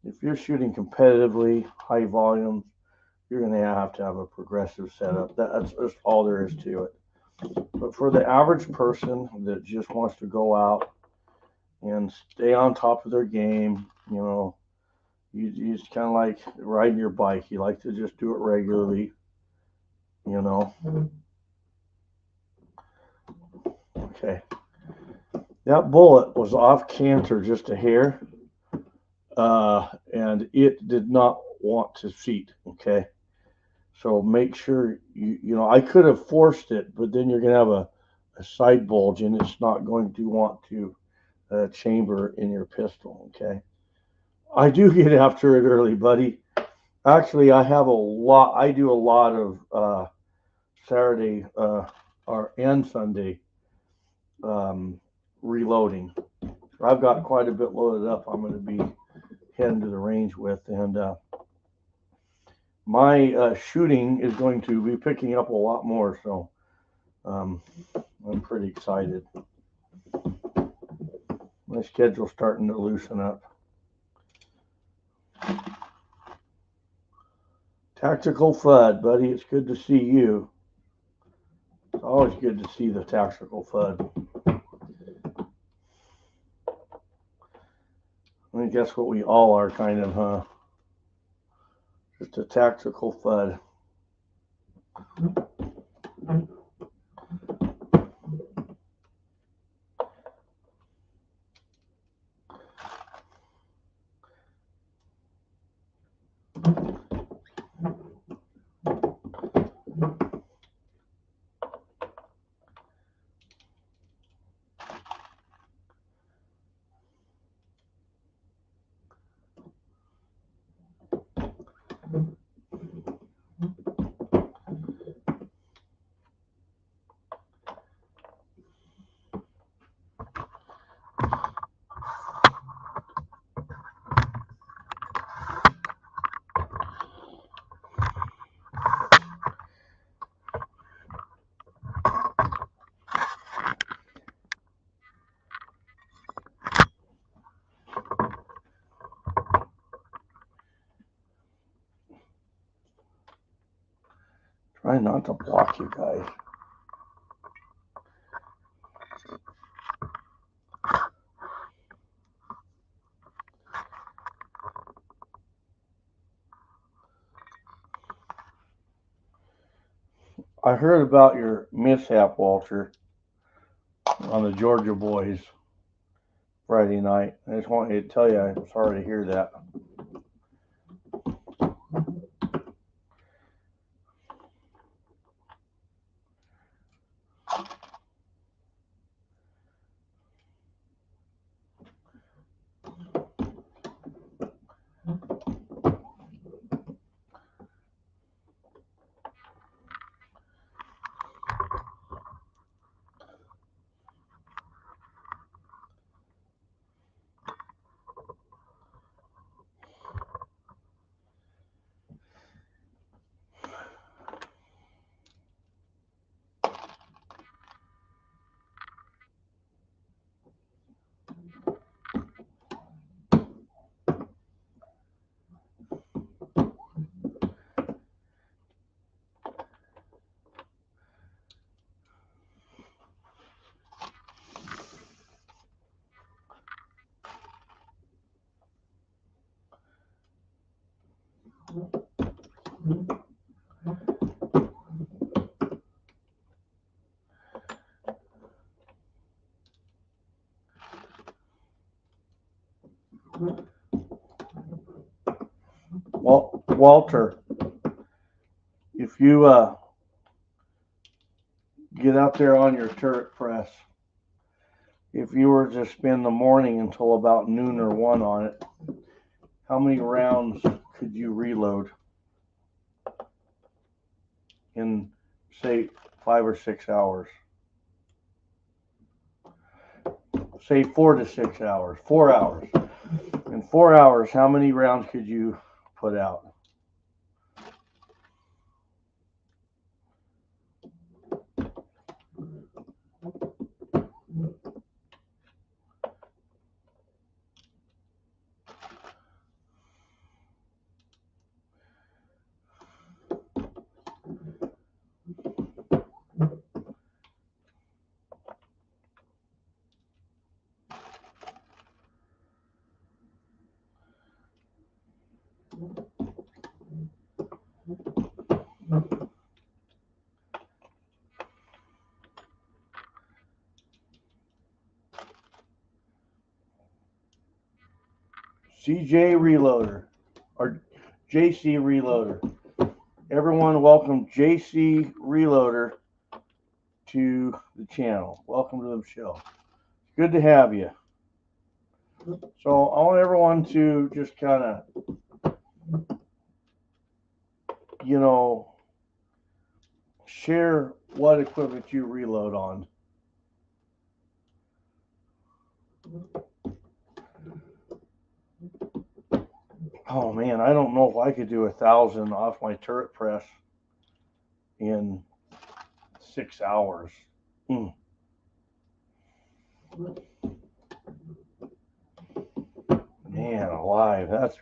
if you're shooting competitively, high volumes, you're going to have a progressive setup. That's just all there is to it. But for the average person that just wants to go out and stay on top of their game, you know, you just kind of like riding your bike. You like to just do it regularly, you know. Okay. That bullet was off canter just a hair, and it did not want to seat, okay? So make sure, you know, I could have forced it, but then you're going to have a side bulge, and it's not going to want to chamber in your pistol, okay? I do get after it early, buddy. Actually, I do a lot of Saturday and Sunday reloading. I've got quite a bit loaded up. I'm going to be heading to the range with, and my shooting is going to be picking up a lot more. So I'm pretty excited. My schedule's starting to loosen up. Tactical FUD, buddy. It's good to see you. Always good to see the tactical FUD. I think that's what we all are, kind of, huh? Just a tactical FUD. Try not to block you guys. I heard about your mishap, Walter, on the Georgia boys Friday night. I just wanted to tell you I'm sorry to hear that. Well, Walter, if you get out there on your turret press, if you were to spend the morning until about noon or 1 on it, how many rounds could you reload in, say, 5 or 6 hours? Say 4 to 6 hours, 4 hours. In 4 hours, how many rounds could you put out? CJ Reloader, or JC Reloader. Everyone, welcome JC Reloader to the channel. Welcome to the show. Good to have you. So I want everyone to just kind of, you know, share what equipment you reload on. Oh man, I don't know if I could do 1,000 off my turret press in 6 hours. Man alive, that's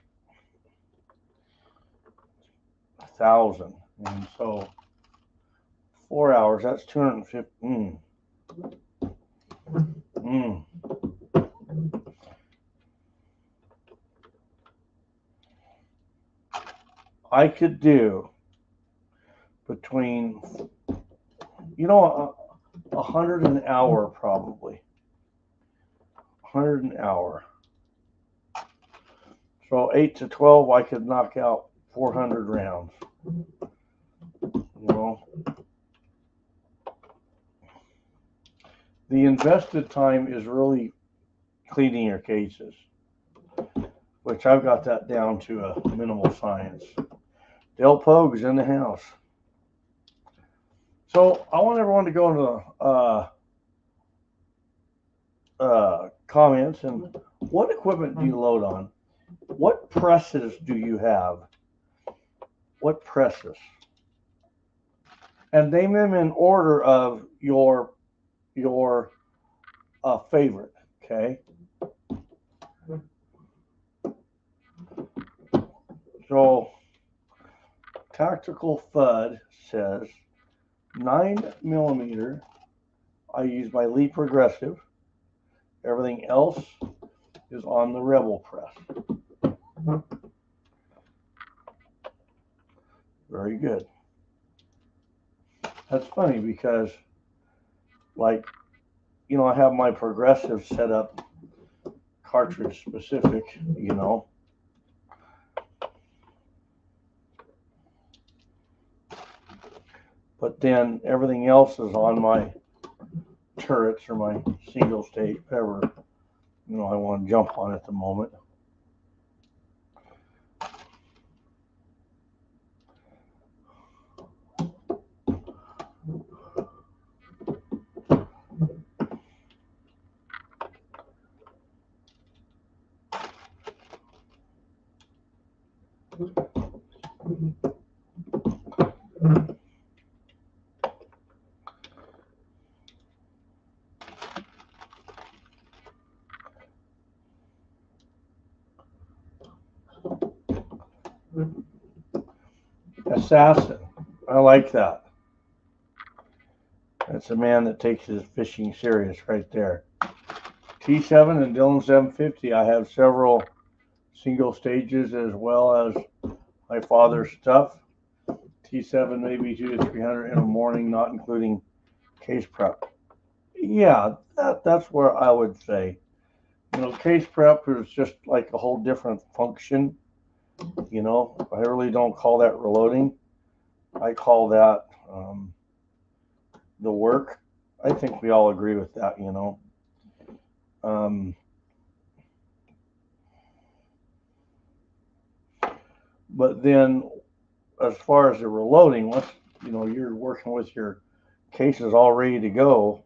1,000. And so 4 hours. That's 250. I could do between, 100 an hour probably. 100 an hour. So 8 to 12, I could knock out 400 rounds. The invested time is really cleaning your cases, which I've got that down to a minimal science. Del Pogue's in the house. So I want everyone to go into comments and what equipment do you load on? What presses do you have? What presses? And name them in order of your favorite, okay? So Tactical FUD says 9mm. I use my Lee Progressive. Everything else is on the Rebel press. Very good. That's funny because, like, I have my Progressive set up cartridge specific, But then everything else is on my turrets or my single state, whatever, I want to jump on at the moment. Assassin. I like that. That's a man that takes his fishing serious right there. T7 and Dillon 750. I have several single stages as well as my father's stuff. T7 maybe 200 to 300 in the morning, not including case prep. Yeah, that's where I would say. Case prep is just like a whole different function. I really don't call that reloading. I call that the work. I think we all agree with that, But then as far as the reloading, once, you're working with your cases all ready to go,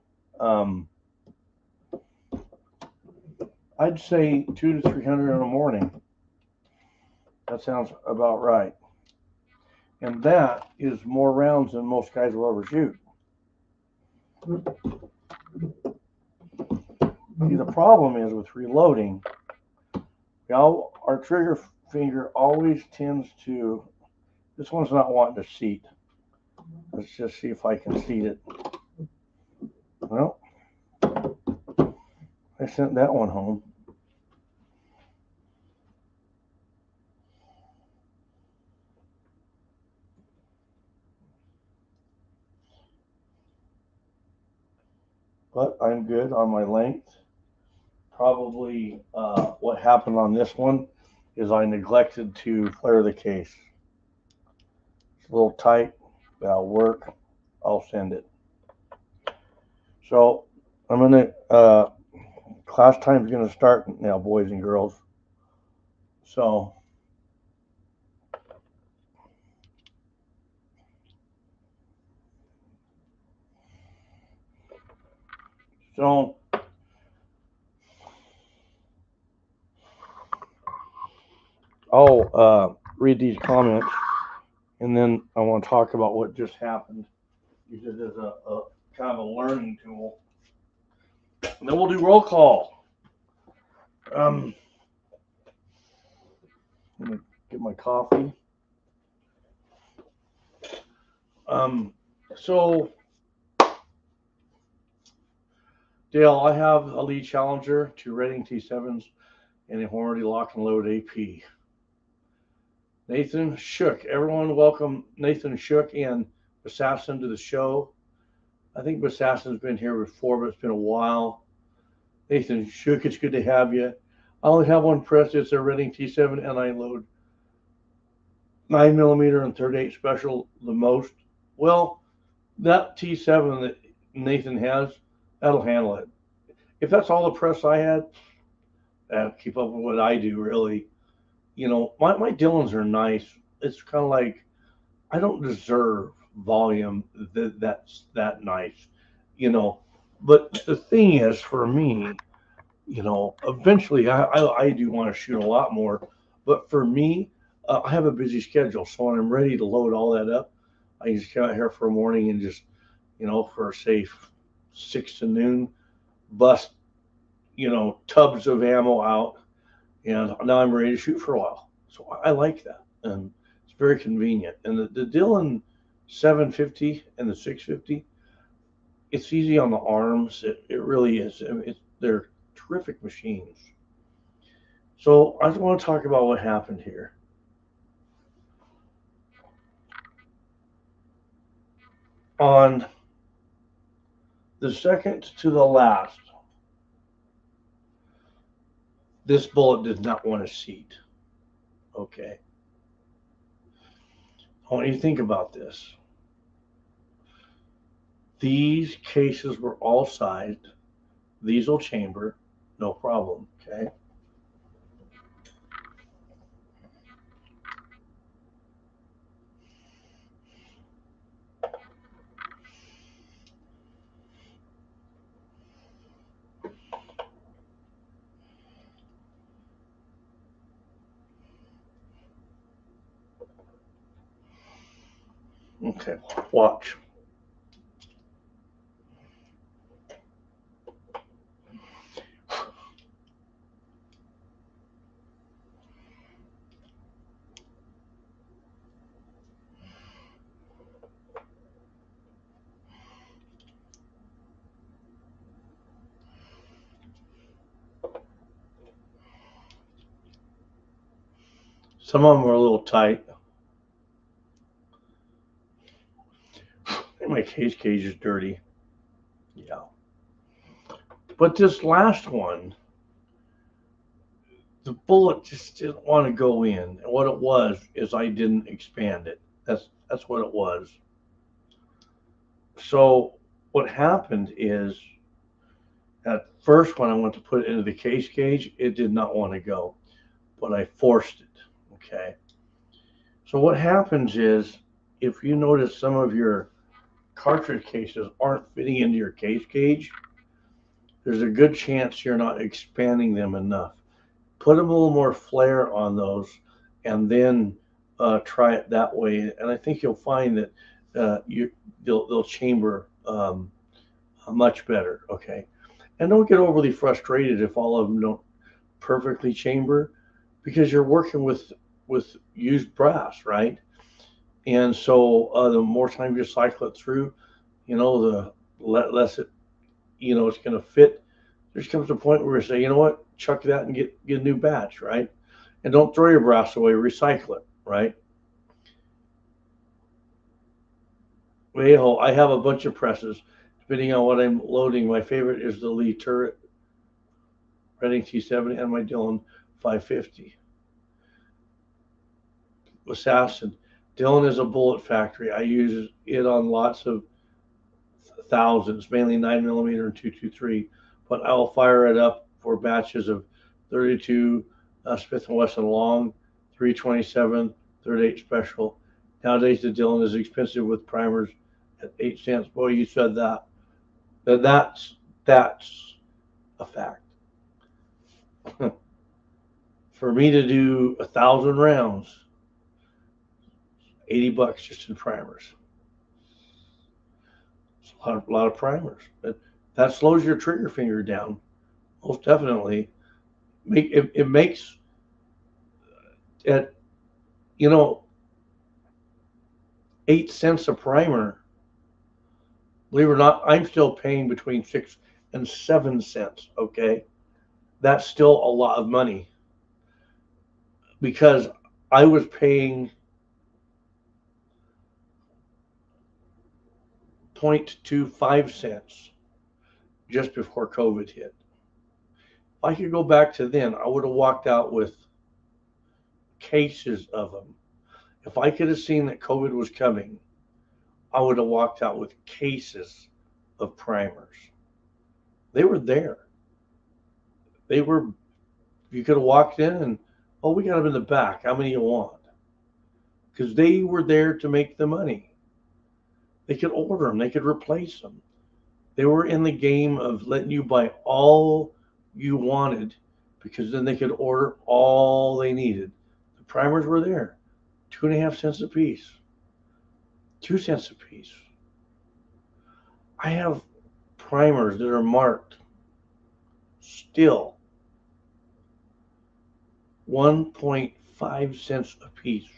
I'd say 200 to 300 in the morning. That sounds about right. And that is more rounds than most guys will ever shoot. See, the problem is with reloading, our trigger finger always tends to, this one's not wanting to seat. Let's just see if I can seat it. Well, I sent that one home. But I'm good on my length. Probably what happened on this one is I neglected to flare the case. It's a little tight, but I'll work. I'll send it. So I'm gonna class time's gonna start now, boys and girls. So I'll read these comments, and then I want to talk about what just happened. Use it as a kind of a learning tool. And then we'll do roll call. Let me get my coffee. So Dale, I have a lead challenger, 2 T7s, and a Hornady lock and load AP. Nathan Shook. Everyone welcome Nathan Shook and Assassin to the show. I think Assassin's been here before, but it's been a while. Nathan Shook, it's good to have you. I only have one press. It's a Reading T7, and I load 9mm and 38 special the most. Well, that T7 that Nathan has, that'll handle it. If that's all the press I had, that'll keep up with what I do, really. You know, my Dillons are nice. It's kind of like I don't deserve volume that's that nice, you know. But the thing is, for me, you know, eventually I do want to shoot a lot more. But for me, I have a busy schedule. So when I'm ready to load all that up, I just come out here for a morning and just, you know, for say 6 to noon, bust, you know, tubs of ammo out. And now I'm ready to shoot for a while. So I like that. And it's very convenient. And the Dillon 750 and the 650, it's easy on the arms. It really is. I mean, they're terrific machines. So I just want to talk about what happened here. On the second to the last, this bullet did not want a seat. Okay. I want you to think about this. These cases were all sized. These will chamber, no problem. Okay. Okay. Watch. Some of them were a little tight. My cage is dirty. Yeah. But this last one, the bullet just didn't want to go in. And what it was is I didn't expand it. That's what it was. So what happened is at first when I went to put it into the case gauge, it did not want to go, but I forced it. Okay. So what happens is if you notice some of your cartridge cases aren't fitting into your case gauge, there's a good chance you're not expanding them enough. Put a little more flare on those and then try it that way. And I think you'll find that they'll chamber much better. Okay. And don't get overly frustrated if all of them don't perfectly chamber, because you're working with used brass, right? And so the more time you cycle it through, you know, the less it, you know, it's going to fit. There comes a point where you say, you know what, chuck that and get a new batch, right? And don't throw your brass away, recycle it, right? Well, I have a bunch of presses, depending on what I'm loading. My favorite is the Lee Turret, Reading T7, and my Dillon 550. Assassin. Dillon is a bullet factory. I use it on lots of thousands, mainly 9mm and 223, but I'll fire it up for batches of 32 Smith & Wesson long, 327, 38 special. Nowadays, the Dillon is expensive with primers at 8 cents. Boy, you said that. That's a fact. For me to do 1,000 rounds, $80 just in primers. It's a lot of primers. But that slows your trigger finger down, most definitely. It makes at, you know, 8 cents a primer. Believe it or not, I'm still paying between $6 $1.07. Okay, that's still a lot of money because I was paying 0.25 cents just before COVID hit. If I could go back to then, I would have walked out with cases of them. If I could have seen that COVID was coming, I would have walked out with cases of primers. They were there. They were, you could have walked in and, oh, we got them in the back. How many you want? Because they were there to make the money. They could order them. They could replace them. They were in the game of letting you buy all you wanted because then they could order all they needed. The primers were there. 2.5 cents a piece. 2 cents a piece. I have primers that are marked still 1.5 cents a piece.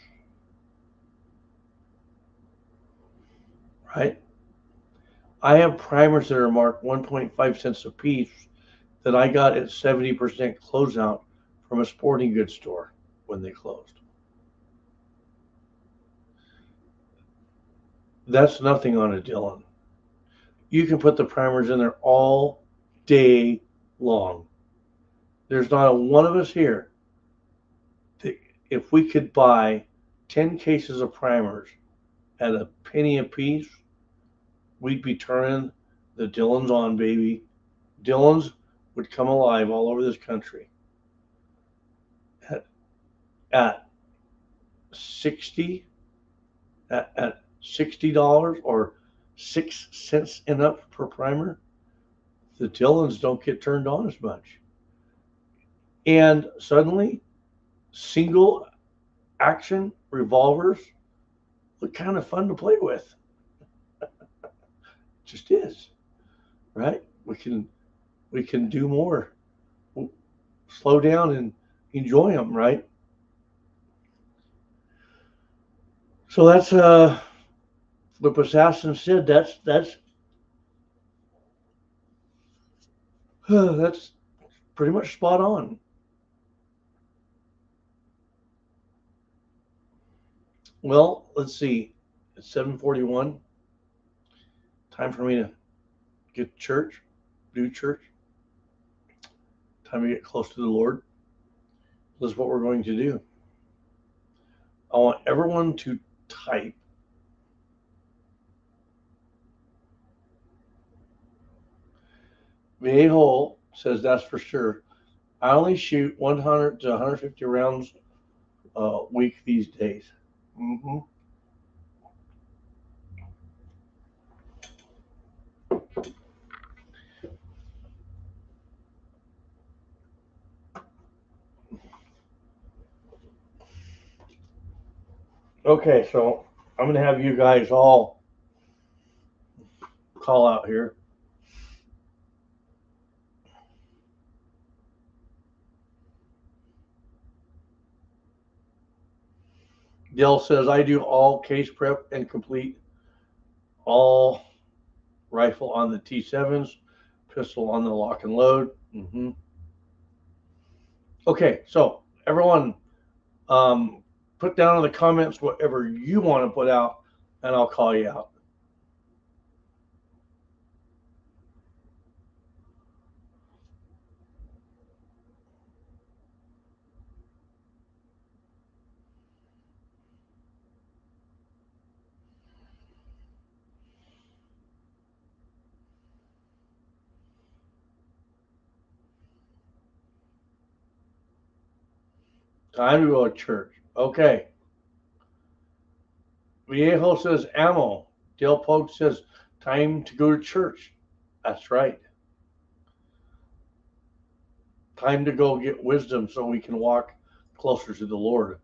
Right? I have primers that are marked 1.5 cents a piece that I got at 70% closeout from a sporting goods store when they closed. That's nothing on a Dillon. You can put the primers in there all day long. There's not a one of us here that if we could buy 10 cases of primers at a penny a piece, we'd be turning the Dillons on, baby. Dillons would come alive all over this country. At 60 at $60 or 6 cents and up per primer, the Dillons don't get turned on as much. And suddenly, single action revolvers look kind of fun to play with. Just is, right? We can do more. Slow down and enjoy them, right? So that's what Assassin said. That's pretty much spot on. Well, let's see. It's 7:41. Time for me to get to church, do church. Time to get close to the Lord. This is what we're going to do. I want everyone to type Viejo says that's for sure. I only shoot 100 to 150 rounds a week these days. Mm-hmm. Okay, so I'm going to have you guys all call out here. Dell says I do all case prep and complete all rifle on the T7s, pistol on the lock and load. Mm-hmm. Okay, so everyone, put down in the comments whatever you want to put out, and I'll call you out. Time to go to church. Okay. Viejo says ammo. Dale Pogue says time to go to church. That's right. Time to go get wisdom so we can walk closer to the Lord.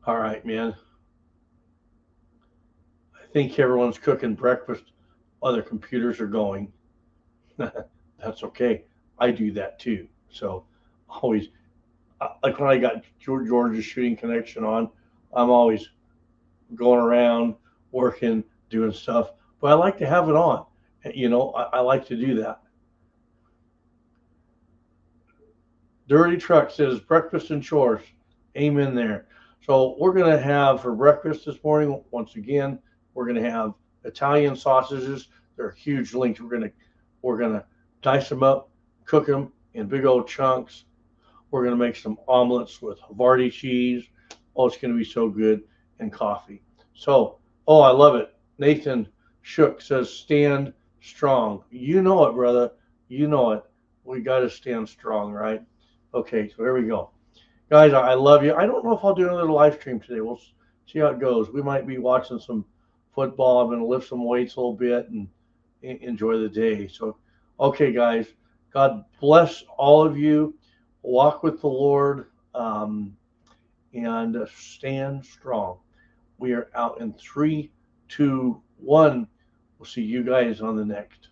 All right, man. I think everyone's cooking breakfast while their computers are going. That's okay. I do that too. So always, like when I got George's shooting connection on, I'm always going around, working, doing stuff. But I like to have it on. I like to do that. Dirty Truck says breakfast and chores. Amen there. So we're gonna have for breakfast this morning. Once again, we're gonna have Italian sausages. They're huge links. We're gonna dice them up, cook them in big old chunks. We're gonna make some omelets with Havarti cheese. Oh, it's gonna be so good, and coffee. So, oh, I love it. Nathan Shook says, "Stand strong." You know it, brother. You know it. We got to stand strong, right? Okay, so here we go. Guys, I love you. I don't know if I'll do another live stream today. We'll see how it goes. We might be watching some football. I'm going to lift some weights a little bit and enjoy the day. So, okay, guys, God bless all of you. Walk with the Lord and stand strong. We are out in 3, 2, 1. We'll see you guys on the next.